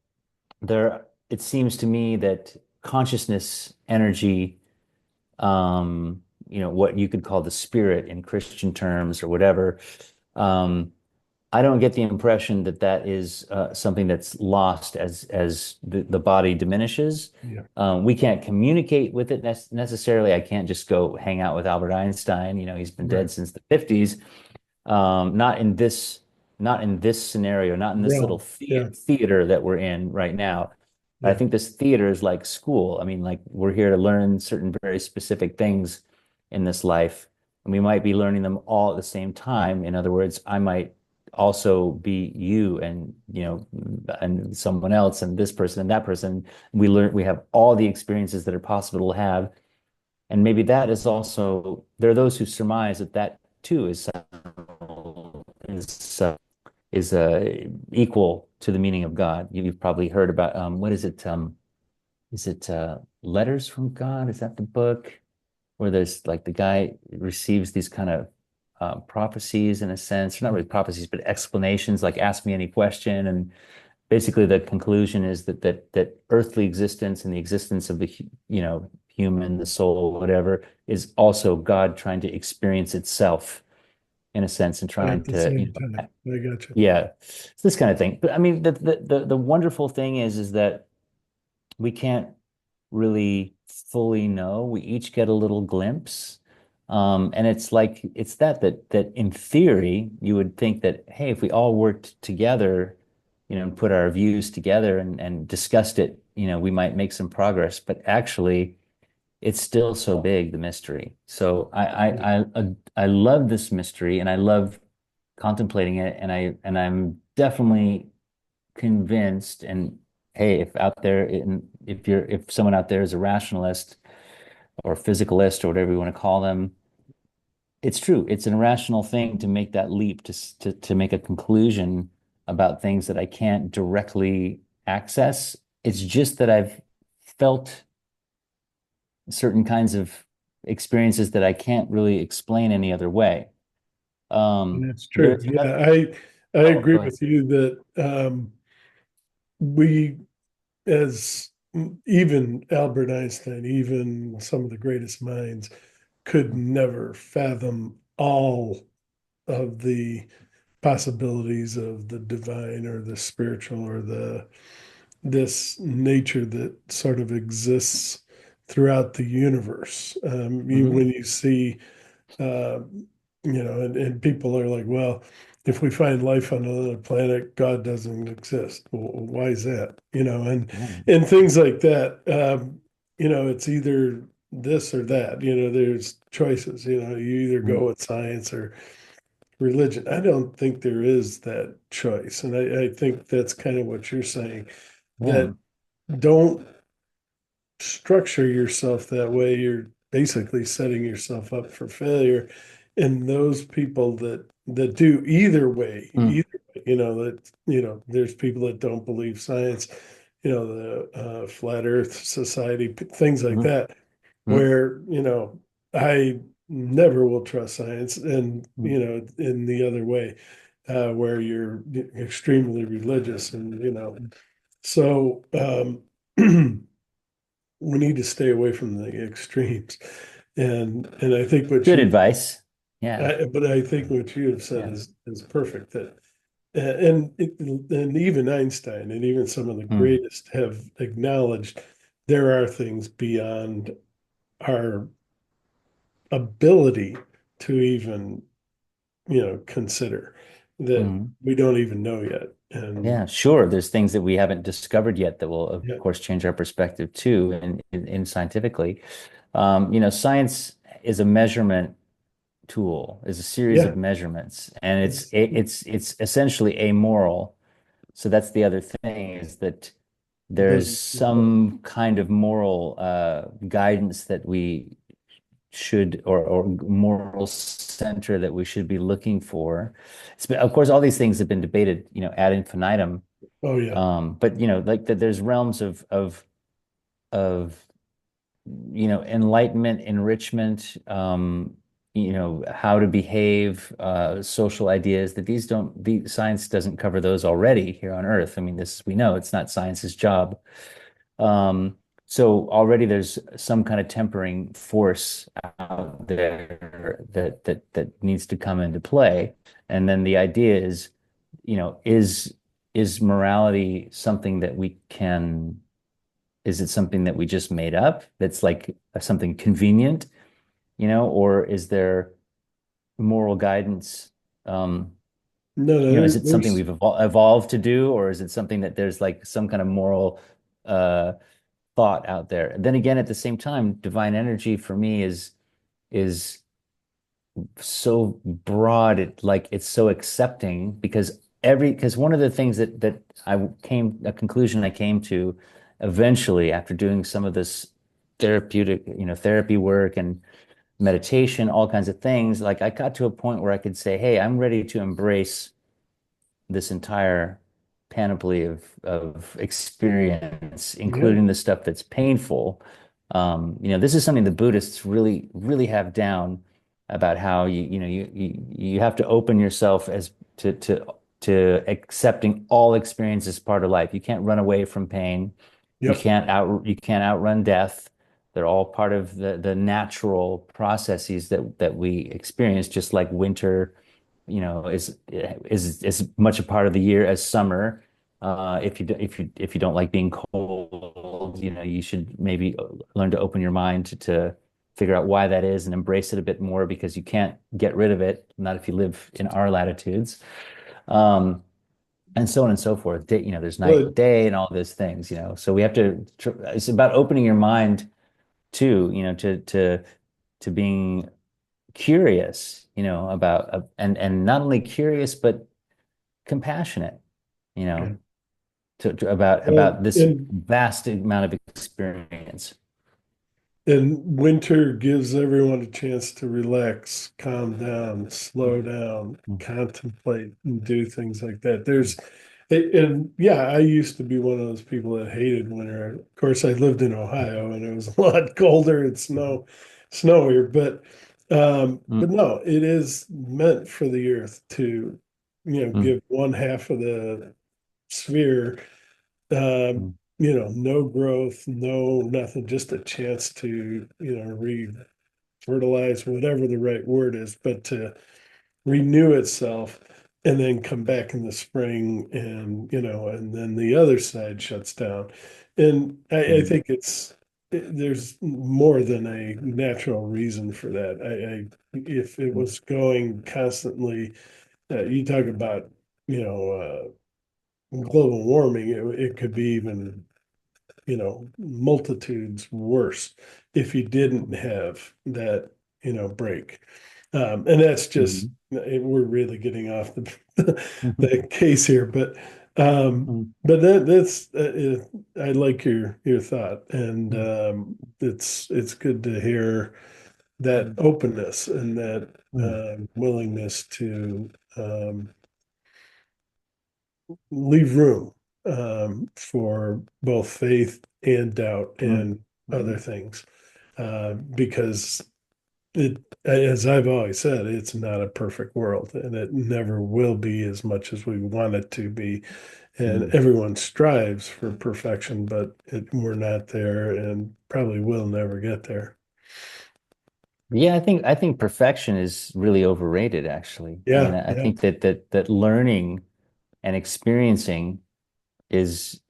it seems to me that consciousness, energy, what you could call the spirit in Christian terms or whatever, um, I don't get the impression that that is something that's lost as the body diminishes. Yeah. We can't communicate with it necessarily. I can't just go hang out with Albert Einstein. He's been Right. dead since the 50s. Not in this scenario, not in this little Realm. Yeah. theater that we're in right now. I Yeah. think this theater is like school. I mean, like we're here to learn certain very specific things in this life, and we might be learning them all at the same time. In other words, I might also be you and and someone else and this person and that person. We have all the experiences that are possible to have, and maybe that is also, there are those who surmise that that too is uh, is equal to the meaning of God. You've probably heard about what is it? Is it Letters from God? Is that the book where there's like the guy receives these kind of prophecies in a sense, not really prophecies, but explanations, like ask me any question, and basically the conclusion is that earthly existence and the existence of the human, the soul, whatever, is also God trying to experience itself in a sense and At trying the to, same time. I got you. yeah, it's this kind of thing. But I mean, the wonderful thing is that we can't really fully know. We each get a little glimpse. And it's like it's that in theory, you would think that, hey, if we all worked together, and put our views together and discussed it, we might make some progress. But actually, it's still so big, the mystery. So Yeah. I love this mystery and I love contemplating it, and I'm definitely convinced. And hey, if someone out there is a rationalist or physicalist or whatever you want to call them, it's true. It's an irrational thing to make that leap to make a conclusion about things that I can't directly access. It's just that I've felt certain kinds of experiences that I can't really explain any other way. That's true. There's another. Yeah. I Oh, agree go ahead. with you that we as even Albert Einstein, even some of the greatest minds could never fathom all of the possibilities of the divine or the spiritual or the this nature that sort of exists throughout the universe. Hmm. When you see, uh, and people are like, well, if we find life on another planet, God doesn't exist. Well, why is that? Yeah. And things like that. It's either this or that. There's choices. You either Mhm. go with science or religion. I don't think there is that choice, and I think that's kind of what you're saying. Yeah. That don't structure yourself that way, you're basically setting yourself up for failure. And those people that do either way, Mm. there's people that don't believe science, the flat Earth Society, things like Mhm. that, Mhm. where I never will trust science, and Mhm. in the other way, where you're extremely religious, and so. We need to stay away from the extremes. And I think what Good you advice. Yeah. but I think what you have said Yeah. is perfect. That and even Einstein and even some of the Mm. greatest have acknowledged there are things beyond our ability to even consider that Mhm. we don't even know yet. And Yeah, sure. There's things that we haven't discovered yet that will, of yeah, course, change our perspective too, and in scientifically. Science is a measurement tool, is a series yeah, of measurements, and it's it's essentially amoral. So that's the other thing is that it there's doesn't well, some kind of moral guidance that we should or moral center that we should be looking for. Of course, all these things have been debated, ad infinitum. oh yeah, But like that, there's realms of enlightenment, enrichment, how to behave, social ideas that the science doesn't cover those already here on Earth. I mean, this we know it's not science's job. Um, so already there's some kind of tempering force out there that needs to come into play. And then the idea is, is morality something that we can, is it something that we just made up that's like something convenient, or is there moral guidance? Um, no, is it something there's we've evolved to do, or is it something that there's like some kind of moral uh thought out there? And then again, at the same time, divine energy for me is so broad. It's so accepting because one of the things that a conclusion I came to eventually after doing some of this therapeutic, therapy work and meditation, all kinds of things, like I got to a point where I could say, hey, I'm ready to embrace this entire panoply of experience, yeah, including the stuff that's painful. This is something the Buddhists really, really have down about how you have to open yourself as to accepting all experience as part of life. You can't run away from pain. yep, You can't outrun death. They're all part of the natural processes that we experience, just like winter is as much a part of the year as summer. If you don't like being cold, you should maybe learn to open your mind to figure out why that is and embrace it a bit more because you can't get rid of it, not if you live in our latitudes. Um, and so on and so forth. There's night and well, day and all those things, So we have to, it's about opening your mind too, to being curious, about and not only curious but compassionate, you yeah. know, Well, about this vast amount of experience. and winter gives everyone a chance to relax, calm down, slow down, contemplate, and do things like that. And yeah, I used to be one of those people that hated winter. Of course, I lived in Ohio and it was a lot colder and snowier, but no, it is meant for the earth to, give one half of the sphere no growth, no nothing, just a chance to, re-fertilize, whatever the right word is, but to renew itself and then come back in the spring and, and then the other side shuts down. And I Mm, think there's more than a natural reason for that. If it mm, was going constantly, you talk about, you know, global warming, it could be even, multitudes worse if you didn't have that, break. And that's just, mhm, we're really getting off mhm, the case here, but mm, that's I like your thought, and mm, it's good to hear that mm, openness and that mm, willingness to leave room for both faith and doubt mm, and other mm, things, because it, as I've always said, it's not a perfect world, and it never will be as much as we want it to be. And mm. everyone strives for perfection, but we're not there, and probably will never get there. Yeah, I think perfection is really overrated, actually. I mean, Yeah, I yeah, think that learning and experiencing is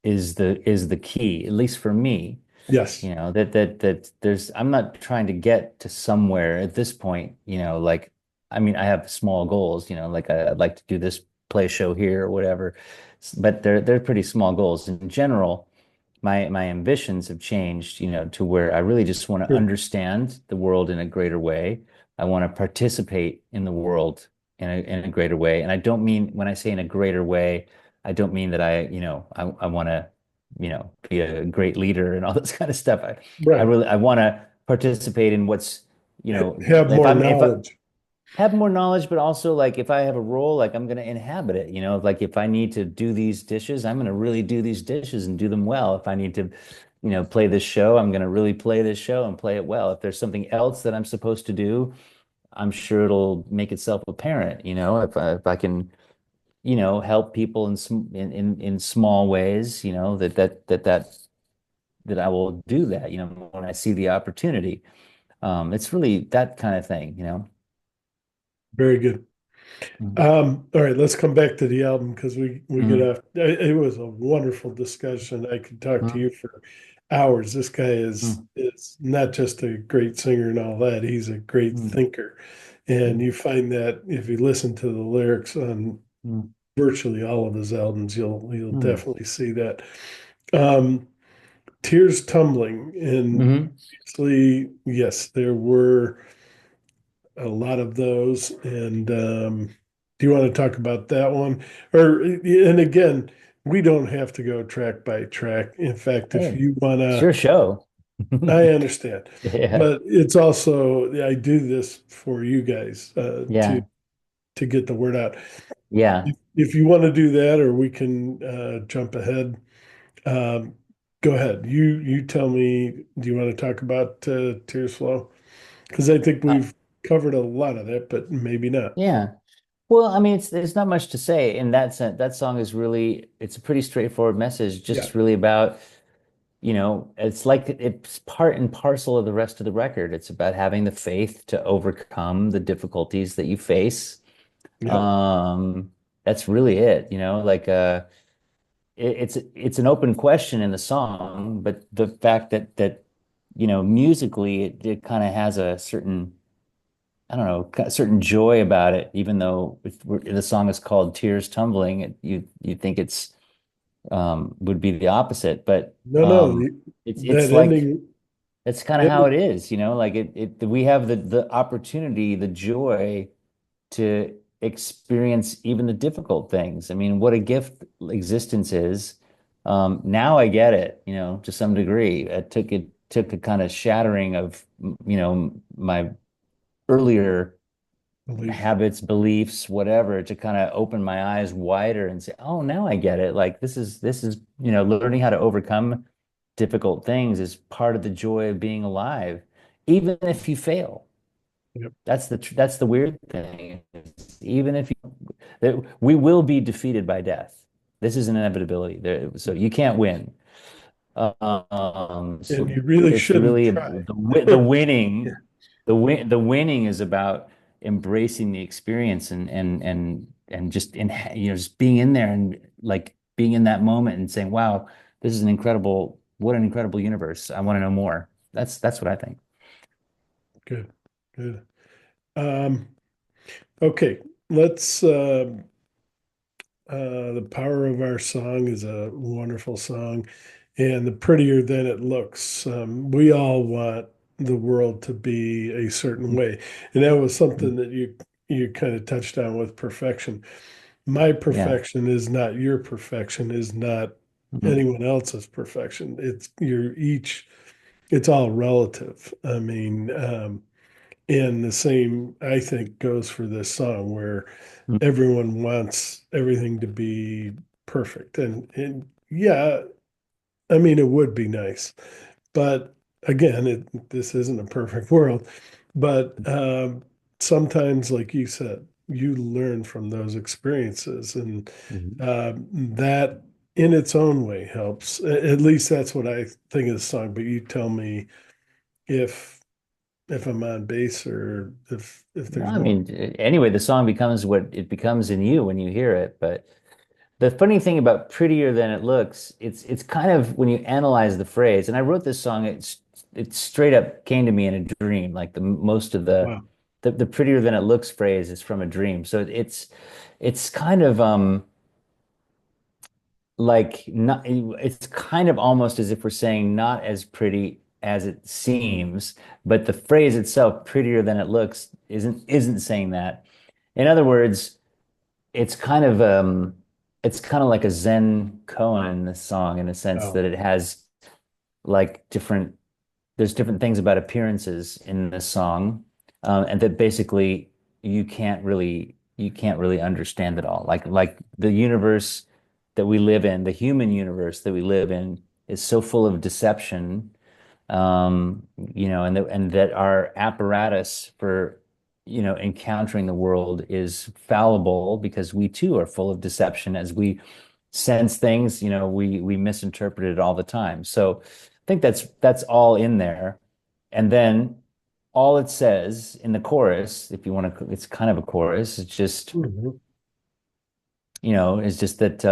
is the key, at least for me. yes, That there's I'm not trying to get to somewhere at this point, like I mean, I have small goals, like I'd like to do this play show here or whatever, but they're pretty small goals. In general, my ambitions have changed, to where I really just want to sure, understand the world in a greater way. I want to participate in the world in a greater way. And I don't mean when I say in a greater way, I don't mean that I want to, be a great leader and all this kind of stuff. right. I want to participate in what's, Have if more if I knowledge. have more knowledge, but also like if I have a role, like I'm going to inhabit it, like if I need to do these dishes, I'm going to really do these dishes and do them well. If I need to, play this show, I'm going to really play this show and play it well. If there's something else that I'm supposed to do, I'm sure it'll make itself apparent, if I can, help people in small ways, that I will do that, when I see the opportunity. It's really that kind of thing. Very good. Mm, All right, let's come back to the album because we get mm, off. It was a wonderful discussion. I could talk to mm, you for hours. This guy is mm, is not just a great singer and all that. He's a great mm, thinker, and mm, you find that if you listen to the lyrics on mm, virtually all of his albums, you'll mm, definitely see that. Um, Tears tumbling, and mhm. obviously, yes, there were a lot of those. And do you want to talk about that one? And again, we don't have to go track by track. In fact, if Hey, you want it's to, your show. I understand, Yeah. but it's also, I do this for you guys Yeah. to get the word out. Yeah. If you want to do that, or we can jump ahead, um, go ahead. You tell me, do you want to talk about Tears Flow? Because I think Uh, we've covered a lot of that, but maybe not. yeah. Well, I mean, it's there's not much to say in that sense. That song is really, it's a pretty straightforward message, Yeah. just really about, it's like it's part and parcel of the rest of the record. It's about having the faith to overcome the difficulties that you face. Yeah. Um, that's really it, like it's an open question in the song, but the fact that musically it kind of has a certain, I don't know, a certain joy about it, even though the song is called Tears Tumbling, you think it's would be the opposite, but No, no, it's that like ending, it's kind of how ending, it is, like we have the opportunity, the joy to experience even the difficult things. I mean, what a gift existence is. Now I get it, to some degree. It took a kind of shattering of, my earlier belief. habits, beliefs, whatever, to kind of open my eyes wider and say, "Oh, now I get it. Like this is, learning how to overcome difficult things is part of the joy of being alive, even if you fail." Yep. That's the weird thing. Even if we will be defeated by death. This is an inevitability. So you can't win. And So you really it's shouldn't really try. the Yeah. winning, the winning is about embracing the experience and just in just being in there and like being in that moment and saying, "Wow, this is what an incredible universe. I want to know more." That's what I think. Good, good. Um, okay, let's The Power of Our Song is a wonderful song, and The Prettier Than It Looks. We all want the world to be a certain way, and that was something that you kind of touched on with perfection. My Yeah. perfection is not your perfection, is not Mhm. anyone else's perfection. It's all relative. I mean, and the same, I think, goes for this song where everyone wants everything to be perfect. And yeah, I mean, it would be nice. But again, this isn't a perfect world. But sometimes, like you said, you learn from those experiences, and Mhm. that in its own way helps. At least that's what I think of the song. But you tell me if I'm on base or if No, there's I more. mean, anyway, the song becomes what it becomes in you when you hear it. But the funny thing about prettier than it looks, it's kind of when you analyze the phrase, and I wrote this song, it straight up came to me in a dream. Like the most of Wow. the prettier than it looks phrase is from a dream. So it's kind of like not it's kind of almost as if we're saying not as pretty as it seems, but the phrase itself, prettier than it looks, isn't saying that. In other words, it's kind of it's kind of like a Zen koan, this song, in a sense Oh, that it has like there's different things about appearances in this song, and that basically you can't really understand it all. Like the universe that we live in, the human universe that we live in, is so full of deception, and that our apparatus for encountering the world is fallible because we too are full of deception as we sense things, we misinterpret it all the time. So I think that's all in there. And then all it says in the chorus, if you want to, it's kind of a chorus. It's just, mhm. it's just that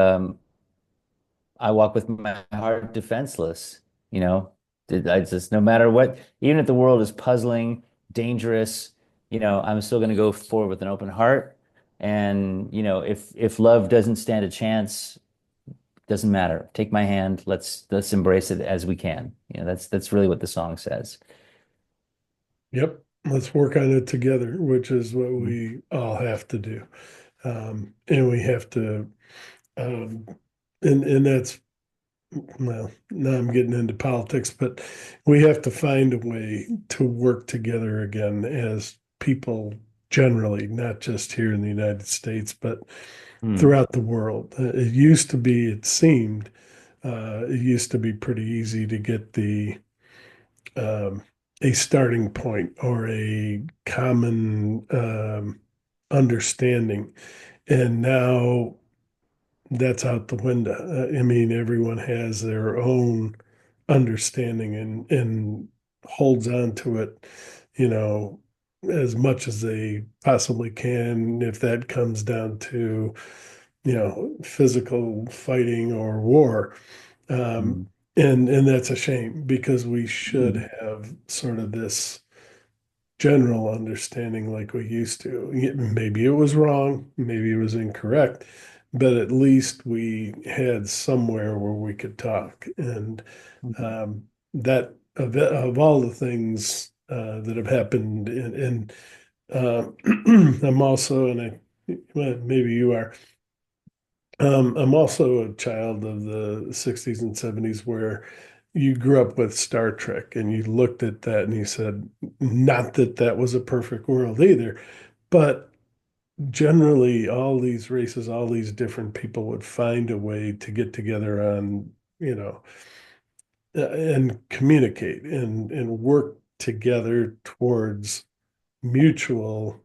I walk with my heart defenseless, you know. I just no matter what, even if the world is puzzling, dangerous, I'm still going to go forward with an open heart. And, if love doesn't stand a chance, doesn't matter. Take my hand. Let's embrace it as we can. That's really what the song says. Yep. Let's work on it together, which is what Mhm. we all have to do. And we have to, um, and that's, well, now I'm getting into politics, but we have to find a way to work together again as people generally, not just here in the United States, but Hmm. throughout the world. It used to be, it seemed, it used to be pretty easy to get um, a starting point or a common understanding. And now that's out the window. I mean, everyone has their own understanding and holds on to it, you know, as much as they possibly can. If that comes down to, physical fighting or war. Um, Hmm. and that's a shame because we should Hmm. have sort of this general understanding like we used to. Maybe it was wrong, maybe it was incorrect, but at least we had somewhere where we could talk. And Hmm. um, that of all the things that have happened, and I'm also, and well, maybe you are. I'm also a child of the 60s and 70s where you grew up with Star Trek and you looked at that and you said, not that that was a perfect world either, but generally all these races, all these different people would find a way to get together on, and communicate and work together towards mutual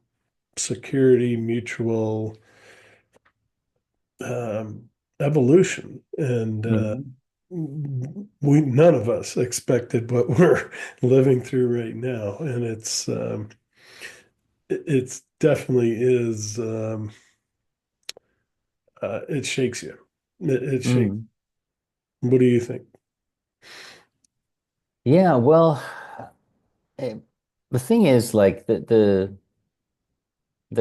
security, mutual um, evolution. And Hmm. we none of us expected what we're living through right now, and it's definitely is it shakes you. It shakes. Mm. What do you think? Yeah, well, eh, the thing is like the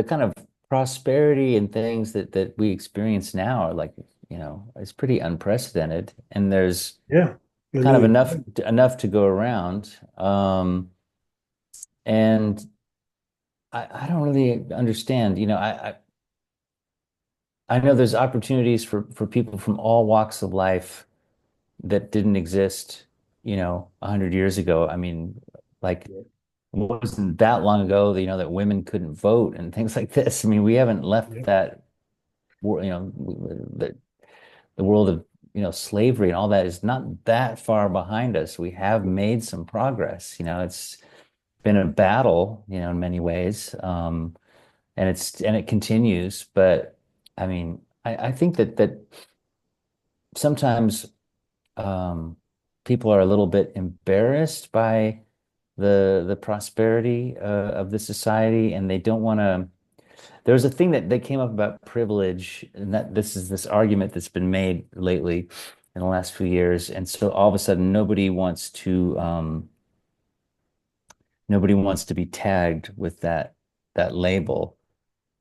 kind of prosperity and things that we experience now are like, it's pretty unprecedented, and there's Yeah, I kind of mean, enough to go around. And I don't really understand. I know there's opportunities for people from all walks of life that didn't exist, 100 years ago. I mean, like it wasn't that long ago that that women couldn't vote and things like this. I mean, we haven't left yeah, that world, the world of slavery and all that is not that far behind us. We have made some progress. It's been a battle, in many ways, and it continues. But I mean, I think that sometimes um, people are a little bit embarrassed by the prosperity of the society, and they don't want to. There's a thing that came up about privilege, and that this is this argument that's been made lately in the last few years, and so all of a sudden nobody wants to be tagged with that label.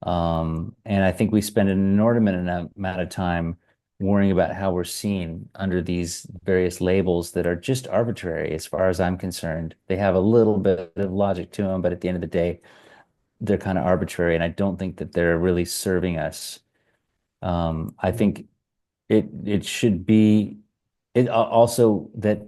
And I think we spend an inordinate amount of time worrying about how we're seen under these various labels that are just arbitrary, as far as I'm concerned. They have a little bit of logic to them, but at the end of the day, they're kind of arbitrary, and I don't think that they're really serving us. I think it should be also that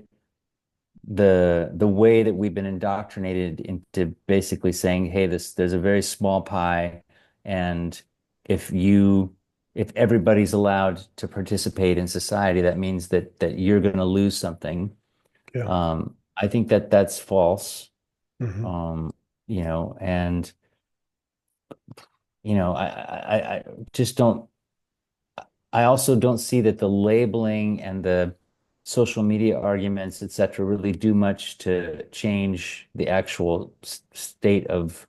the way that we've been indoctrinated into basically saying, hey, there's a very small pie, and if you if everybody's allowed to participate in society, that means that you're going to lose something. yeah, I think that that's false. hmm And I just don't. I also don't see that the labeling and the social media arguments, et cetera, really do much to change the actual state of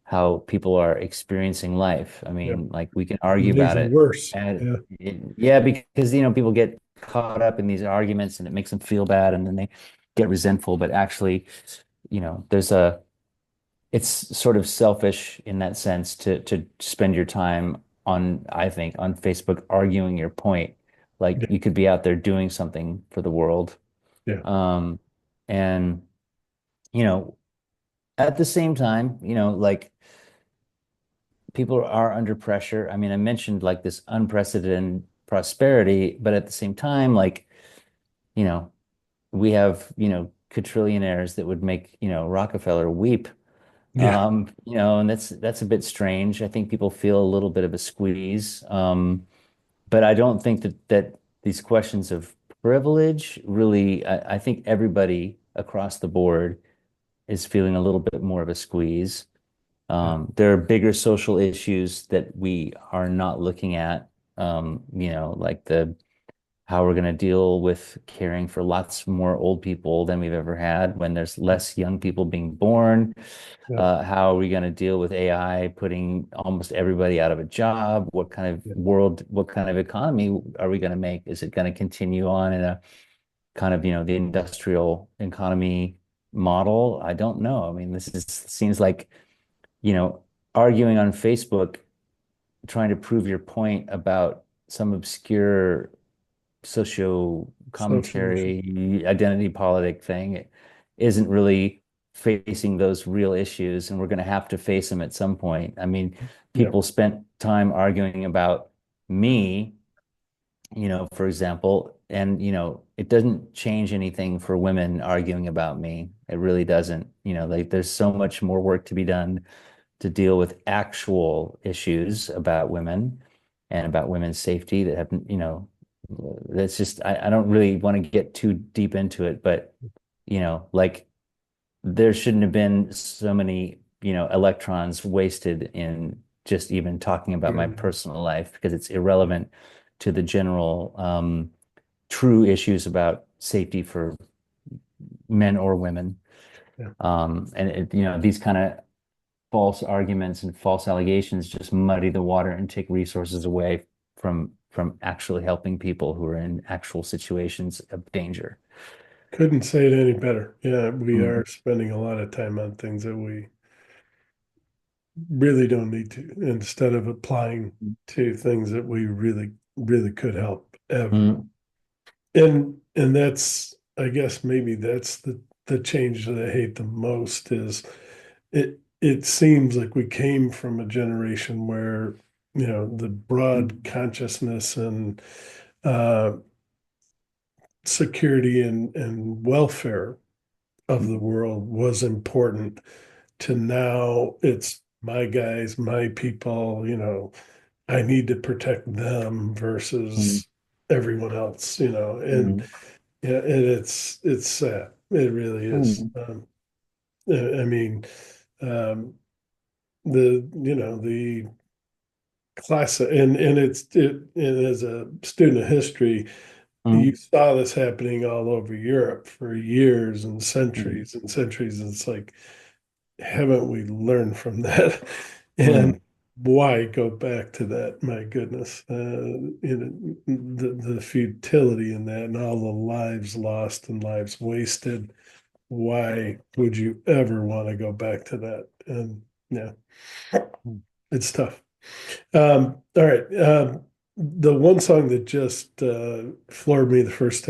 how people are experiencing life. I yeah, mean, like we can argue about even it. worse. And Yeah, yeah, because people get caught up in these arguments and it makes them feel bad and then they get resentful. But actually, there's a it's sort of selfish in that sense to spend your time on, I think, on Facebook arguing your point. Like yeah, you could be out there doing something for the world. yeah, Um, and you know, at the same time, like people are under pressure. I mean, I mentioned like this unprecedented prosperity, but at the same time, like, you know, we have, quadrillionaires that would make, Rockefeller weep. yeah, And that's a bit strange. I think people feel a little bit of a squeeze. But I don't think that these questions of privilege really, I think everybody across the board is feeling a little bit more of a squeeze. yeah, There are bigger social issues that we are not looking at, like the how we're going to deal with caring for lots more old people than we've ever had when there's less young people being born. yeah, How are we going to deal with AI putting almost everybody out of a job? yeah, What kind of economy are we going to make? Is it going to continue on in a kind of, the industrial economy model? I don't know. I mean, seems like, you know, arguing on Facebook, trying to prove your point about some obscure socio social issue. commentary, identity politic thing. It isn't really facing those real issues, and we're going to have to face them at some point. I mean, Yeah, people spent time arguing about me, for example, and it doesn't change anything for women arguing about me. It really doesn't. Like there's so much more work to be done to deal with actual issues about women and about women's safety that have, that's just, I don't really want to get too deep into it, but, like there shouldn't have been so many, electrons wasted in just even talking about my yeah, personal life because it's irrelevant to the general, true issues about safety for men or women. Yeah. And these kind of false arguments and false allegations just muddy the water and take resources away from actually helping people who are in actual situations of danger. Couldn't say it any better. Yeah, we Mm, are spending a lot of time on things that we really don't need to, instead of applying to things that we really, really could help ever. mm, And that's, I guess maybe that's the change that I hate the most is it seems like we came from a generation where, the broad consciousness and uh, security and welfare of the world was important, to now it's my guys, my people, I need to protect them mm, versus everyone else, and mm, yeah, and it's sad. It really is. mm, I mean, um, the class, and and as a student of history, you mm, saw this happening all over Europe for years and mm, centuries and centuries. And it's like, haven't we learned from that? And mm, why go back to that? My goodness, the futility in that and all the lives lost and lives wasted. Why would you ever want to go back to that? And yeah, mm, it's tough. All right. The one song that just floored me the first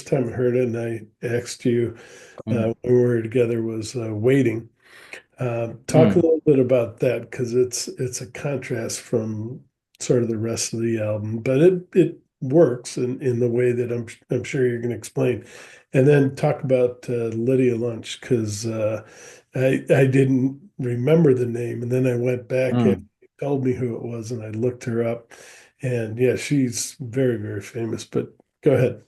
time I heard it, and I asked you mm, when we were together, was "Waiting." Talk a mm, little bit about that, because it's a contrast from sort of the rest of the album, but it works in the way that I'm sure you're going to explain. And then talk about Lydia Lunch, because I didn't remember the name, and then I went back and mm. it told me who it was, and I looked her up, and yeah, she's very, very famous. But go ahead.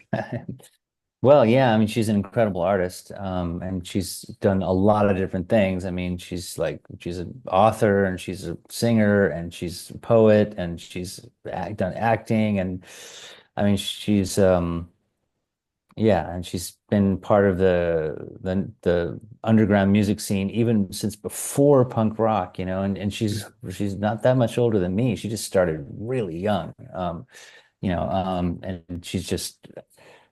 Well, yeah, I mean, she's an incredible artist, and she's done a lot of different things. I mean, she's an author, and she's a singer, and she's a poet, and she's done acting, and I mean, yeah, and she's been part of the underground music scene even since before punk rock, and Yeah. she's not that much older than me. She just started really young, and she's just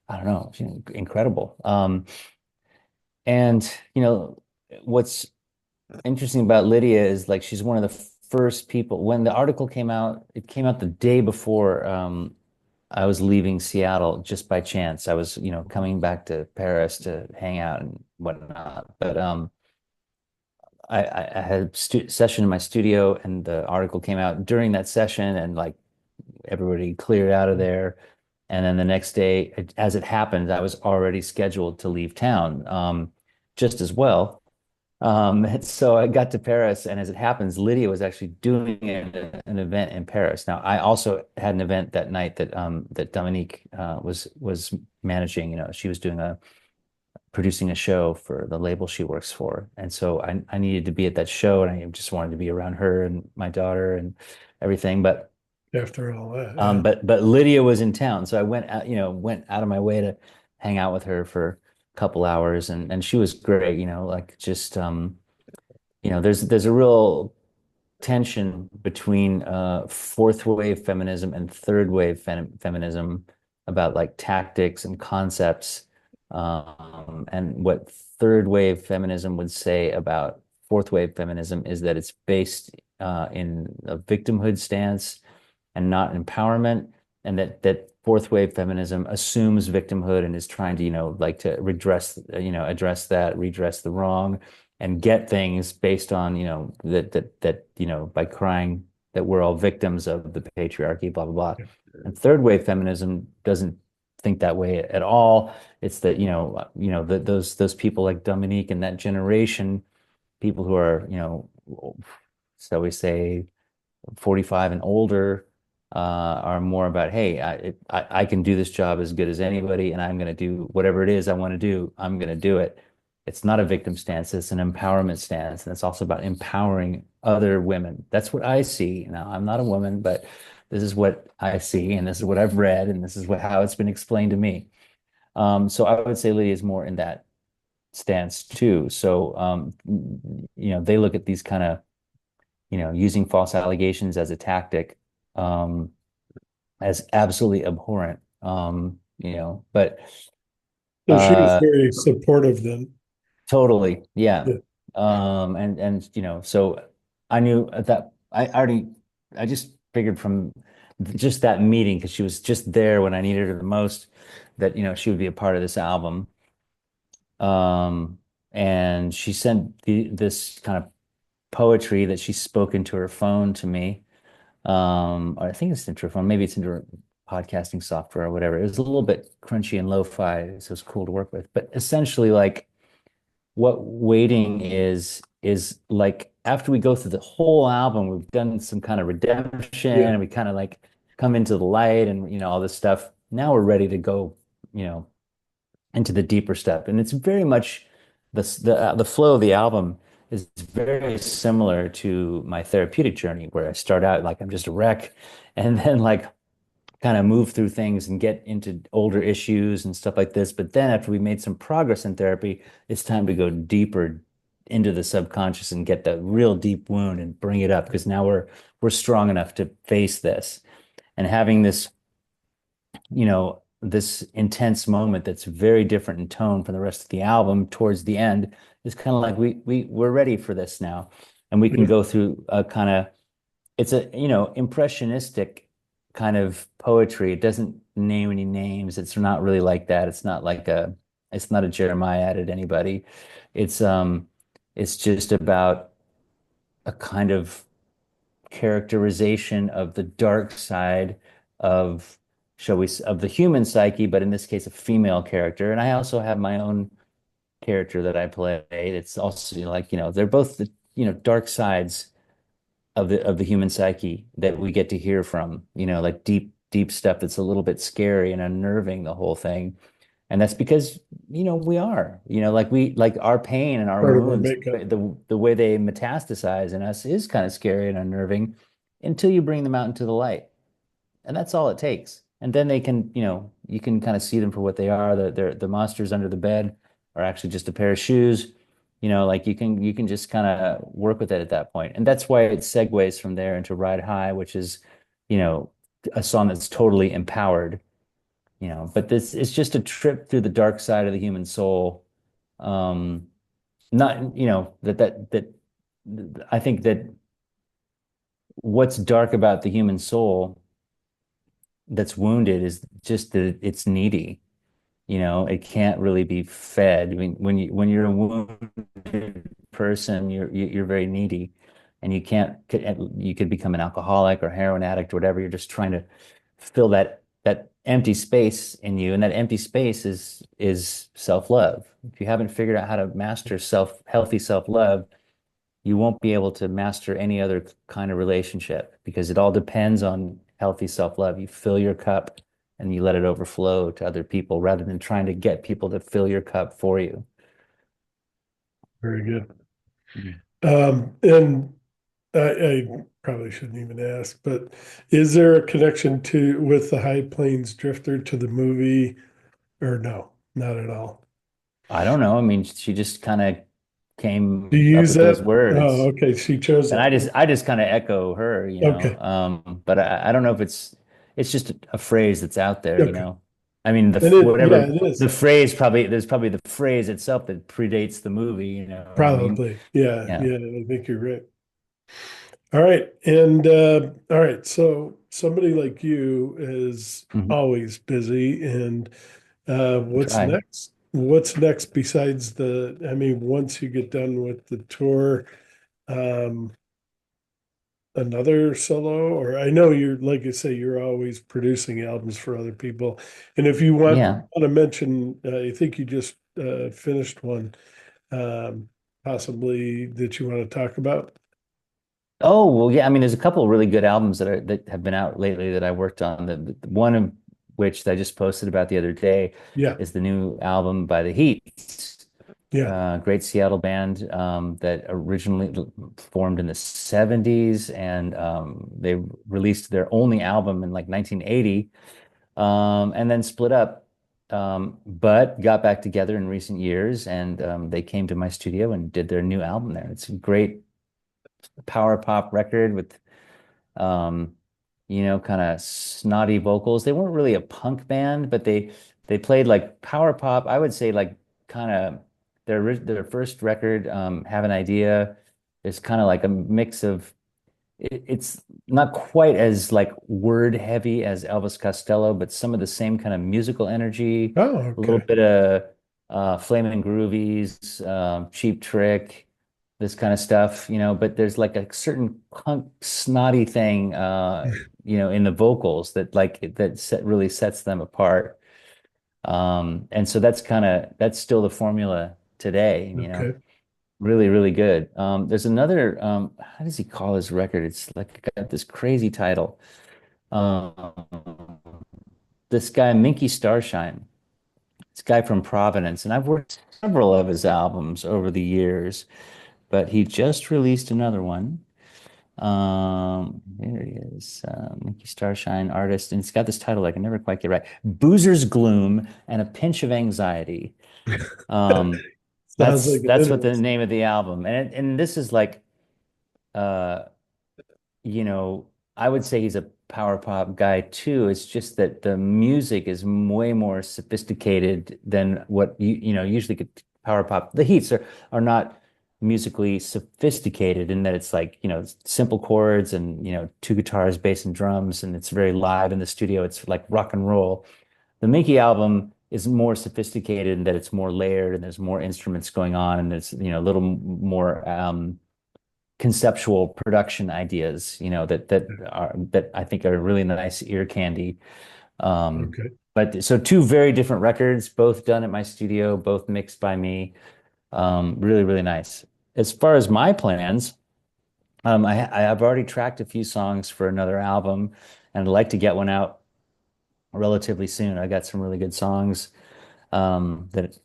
I don't know, she's incredible. And what's interesting about Lydia is like she's one of the first people. When the article came out, it came out the day before I was leaving Seattle just by chance. I was, coming back to Paris to hang out and whatnot. But I had a session in my studio, and the article came out during that session, and like everybody cleared out of there. And then the next day, as it happened, I was already scheduled to leave town, just as well. And so I got to Paris, and as it happens, Lydia was actually doing an event in Paris. Now, I also had an event that night that Dominique was managing. She was producing a show for the label she works for, and so I needed to be at that show, and I just wanted to be around her and my daughter and everything. But After all that, um, yeah. but but Lydia was in town, so I went out of my way to hang out with her for a couple hours, and she was great. Like just there's a real tension between fourth wave feminism and third wave feminism about like tactics and concepts, and what third wave feminism would say about fourth wave feminism is that it's based in a victimhood stance and not empowerment, and that fourth wave feminism assumes victimhood and is trying to like to address that, redress the wrong, and get things based on that by crying that we're all victims of the patriarchy, blah blah blah. And third wave feminism doesn't think that way at all. It's that that those people like Dominique and that generation, people who are so we say 45 and older, are more about, hey, I can do this job as good as anybody, and I'm going to do whatever it is I want to do. I'm going to do it. It's not a victim stance, it's an empowerment stance. And it's also about empowering other women. That's what I see. Now, I'm not a woman, but this is what I see, and this is what I've read, and this is how it's been explained to me. So I would say Lydia is more in that stance too. So, they look at these kind of, using false allegations as a tactic, as absolutely abhorrent. But So she was uh, very supportive then. totally, yeah. Yeah, So I knew that I just figured from just that meeting, because she was just there when I needed her the most, that, she would be a part of this album. Um, and she sent this kind of poetry that she spoke into her phone to me. Or I think it's into her phone, maybe it's into her podcasting software or whatever. It was a little bit crunchy and lo-fi, so it's cool to work with. But essentially, like, what waiting is like, after we go through the whole album, we've done some kind of redemption, yeah, and we kind of like come into the light, and all this stuff. Now we're ready to go, you know, into the deeper step. And it's very much the flow of the album is very similar to my therapeutic journey, where I start out like I'm just a wreck, and then like kind of move through things and get into older issues and stuff like this. But then after we made some progress in therapy, it's time to go deeper into the subconscious and get the real deep wound and bring it up, because now we're strong enough to face this. And having this intense moment that's very different in tone from the rest of the album towards the end is kind of like we're ready for this now. And we can yeah. go through a kind of, it's a, impressionistic kind of poetry. It doesn't name any names. It's not really like that. It's not a Jeremiah at anybody. It's um it's just about a kind of characterization of the dark side of, of the human psyche, but in this case, a female character. And I also have my own character that I play. It's also like, they're both the, dark sides of the human psyche that we get to hear from, like deep, deep stuff that's a little bit scary and unnerving, the whole thing. And that's because, we are, like our pain and our Part of our wounds, makeup. the way they metastasize in us is kind of scary and unnerving until you bring them out into the light. And that's all it takes. And then they can, you can kind of see them for what they are. The monsters under the bed are actually just a pair of shoes. Like you can just kind of work with it at that point. And that's why it segues from there into Ride High, which is, you know, a song that's totally empowered, but this is just a trip through the dark side of the human soul. Not, that I think that what's dark about the human soul that's wounded is just that it's needy. It can't really be fed. I mean, when you're a wounded person, you're very needy, and you could become an alcoholic or heroin addict or whatever. You're just trying to fill that empty space in you, and that empty space is self-love. If you haven't figured out how to master healthy self-love, you won't be able to master any other kind of relationship, because it all depends on healthy self-love. You fill your cup and you let it overflow to other people, rather than trying to get people to fill your cup for you. Very good. Mhm. And I probably shouldn't even ask, but is there a connection to with the High Plains Drifter to the movie, or no, not at all? I don't know. I mean, she just kind of Do came you up use with those that? Oh, words, okay. She chose and that. I just kind of echo her, Okay. But I don't know if it's just a phrase that's out there. Okay. I mean, And yeah, whatever it is the phrase, probably there's probably the phrase itself that predates the movie. You know what I mean? probably. Yeah. Yeah. Yeah. I think you're right. All right. And all right. So somebody like you is Mhm. always busy. And I what's try. next? What's next besides I mean, once you get done with the tour, um, another solo, or I know you're, like I say, you're always producing albums for other people. And if you Yeah. want to mention, I think you just finished one, um, possibly that you want to talk about. Oh, well, yeah. I mean, there's a couple of really good albums that have been out lately that I worked on. The one of which that I just posted about the other day Yeah. is the new album by The Heat. Yeah. great Seattle band that originally formed in the 70s, and they released their only album in like 1980, and then split up, but got back together in recent years, and they came to my studio and did their new album there. It's a great power pop record with um, kind of snotty vocals. They weren't really a punk band, but they played like power pop. I would say like kind of their first record, Have an Idea, is kind of like a mix of it's not quite as like word heavy as Elvis Costello, but some of the same kind of musical energy, Oh, a little okay. bit of Flamin' Groovies, Cheap Trick, this kind of stuff, but there's like a certain punk snotty thing in the vocals that really sets them apart. And so that's still the formula today, Okay. really, really good. There's another, how does he call his record? It's like got this crazy title. Um, this guy, Minky Starshine, this guy from Providence, and I've worked several of his albums over the years, but he just released another one. There he is, Minky Starshine, artist, and it's got this title I can never quite get right. Boozer's Gloom and a Pinch of Anxiety. Um, Sounds that's like an that's what the interesting. name of the album, and this is like uh you know, I would say he's a power pop guy too. It's just that the music is way more sophisticated than what usually power pop. The Heats are not musically sophisticated in that it's like, simple chords and, two guitars, bass and drums, and it's very live in the studio. It's like rock and roll. The Mickey album is more sophisticated in that it's more layered and there's more instruments going on and there's, a little more conceptual production ideas, that I think are really nice ear candy. Um, Okay. but so two very different records, both done at my studio, both mixed by me. Really, really nice. As far as my plans, I've already tracked a few songs for another album, and I'd like to get one out relatively soon. I got some really good songs that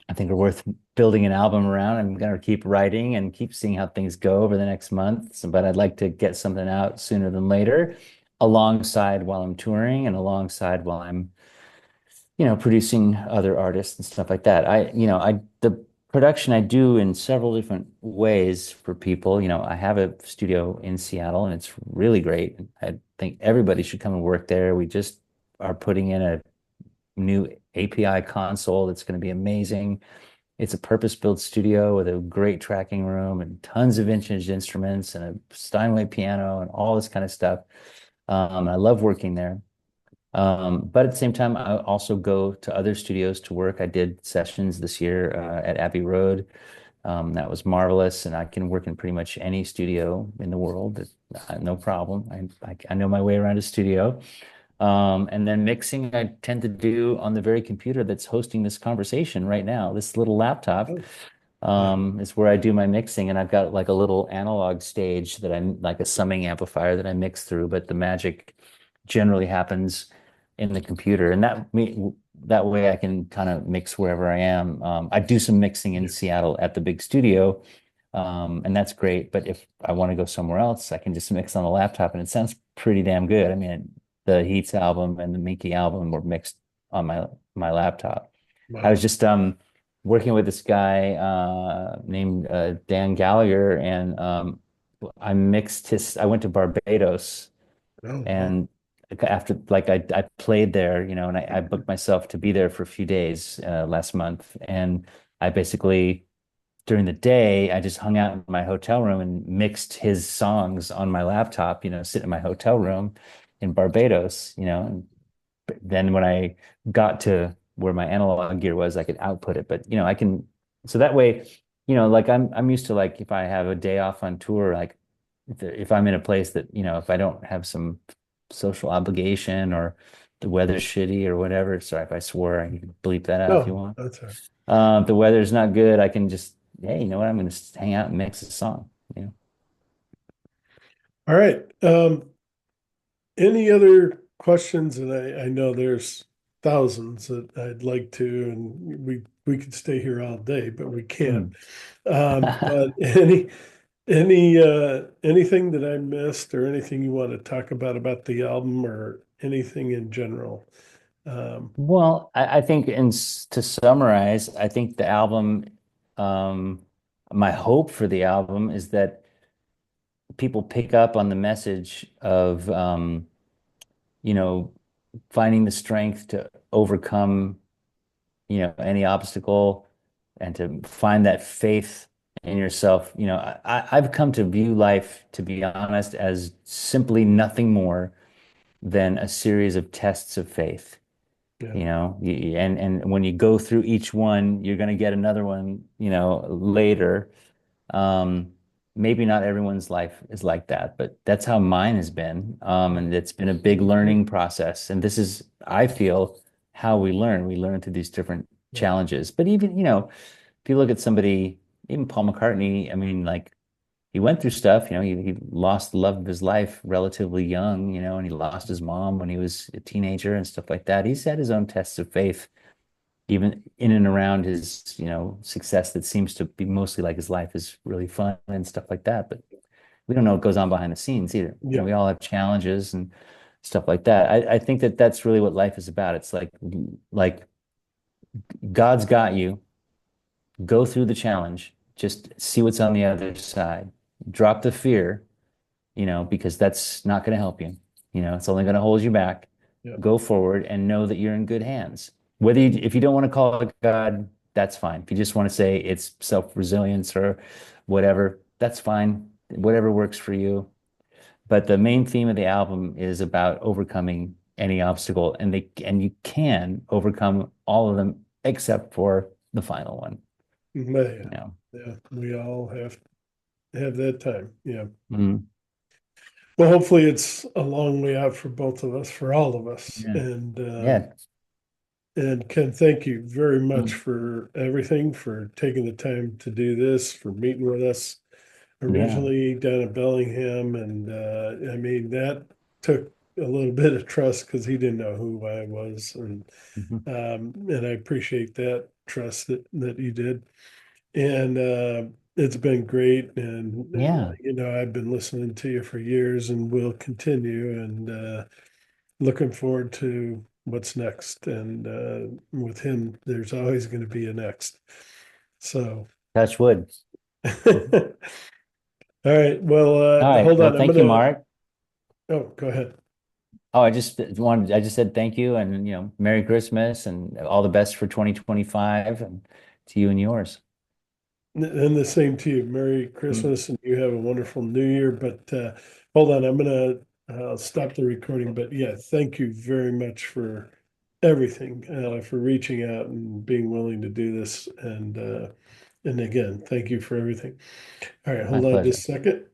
I think are worth building an album around. I'm going to keep writing and keep seeing how things go over the next month. But I'd like to get something out sooner than later, alongside while I'm touring and alongside while I'm, producing other artists and stuff like that. The production I do in several different ways for people. I have a studio in Seattle and it's really great. I think everybody should come and work there. We just are putting in a new API console that's going to be amazing. It's a purpose-built studio with a great tracking room and tons of vintage instruments and a Steinway piano and all this kind of stuff. I love working there. But at the same time, I also go to other studios to work. I did sessions this year at Abbey Road. That was marvelous, and I can work in pretty much any studio in the world. No problem. I know my way around a studio. And then mixing, I tend to do on the very computer that's hosting this conversation right now. This little laptop Oh, wow. is where I do my mixing, and I've got like a little analog stage that I'm like a summing amplifier that I mix through, but the magic generally happens in the computer, and that way I can kind of mix wherever I am. I do some mixing in Yeah. Seattle at the big studio, and that's great. But if I want to go somewhere else, I can just mix on the laptop, and it sounds pretty damn good. I mean, the Heats album and the Minky album were mixed on my laptop. I was Wow. just working with this guy named Dan Gallagher, and I went to Barbados, Oh, wow. and after like I played there, and I booked myself to be there for a few days last month, and I basically during the day I just hung out in my hotel room and mixed his songs on my laptop, sit in my hotel room in Barbados, and then when I got to where my analog gear was, I could output it. But I can so that way, like I'm used to like if I have a day off on tour, like if I'm in a place that, if I don't have some social obligation or the weather's shitty or whatever. Sorry if I swore, I can bleep that out if you No, want. that's all right. If the weather's not good, I can just, hey, you know what? I'm gonna just hang out and mix a song. All right. Any other questions? And I know there's thousands that I'd like to, and we could stay here all day, but we can't. Mm. But anything that I missed or anything you want to talk about the album or anything in general? Um, Well, I think to summarize, I think the album, um, my hope for the album is that people pick up on the message of, you know, finding the strength to overcome, any obstacle and to find that faith in yourself. I've come to view life, to be honest, as simply nothing more than a series of tests of faith. yeah, And when you go through each one, you're going to get another one, later. Um, Maybe not everyone's life is like that, but that's how mine has been. And it's been a big learning process. And this is, I feel, how we learn. We learn through these different yeah, challenges. But even, if you look at somebody, even Paul McCartney, I mean, like he went through stuff, he lost the love of his life relatively young, and he lost his mom when he was a teenager and stuff like that. He's had his own tests of faith, even in and around his, success that seems to be mostly like his life is really fun and stuff like that. But we don't know what goes on behind the scenes either. yeah, We all have challenges and stuff like that. I think that that's really what life is about. It's like God's got you. Go through the challenge. Just see what's on the other side. Drop the fear, because that's not going to help you. It's only going to hold you back. yeah. Go forward and know that you're in good hands. If you don't want to call it God, that's fine. If you just want to say it's self-resilience or whatever, that's fine. Whatever works for you. But the main theme of the album is about overcoming any obstacle, and you can overcome all of them except for the final one. You Man, know. yeah, we all have that time. Yeah. Mhm. Well, hopefully it's a long way out for both of us, for all of us. Yeah. Yeah. And Ken, thank you very much Mm. for everything, for taking the time to do this, for meeting with us Yeah. originally down in Bellingham. And I mean, that took a little bit of trust because he didn't know who I was. Mhm. And I appreciate that trust that you did. And it's been great. And, Yeah. I've been listening to you for years and will continue. And looking forward to what's next. And with him, there's always going to be a next. So, Touch wood. all right. Well, All right. hold Well, on. I'm thank you, gonna. Mark. Oh, go ahead. I just said thank you and, Merry Christmas and all the best for 2025 and to you and yours. And the same to you. Merry Mm. Christmas, and you have a wonderful New Year. But hold on. I'm gonna stop the recording. But yeah, thank you very much for everything, for reaching out and being willing to do this. And again, thank you for everything. All right, My hold on just pleasure. a second.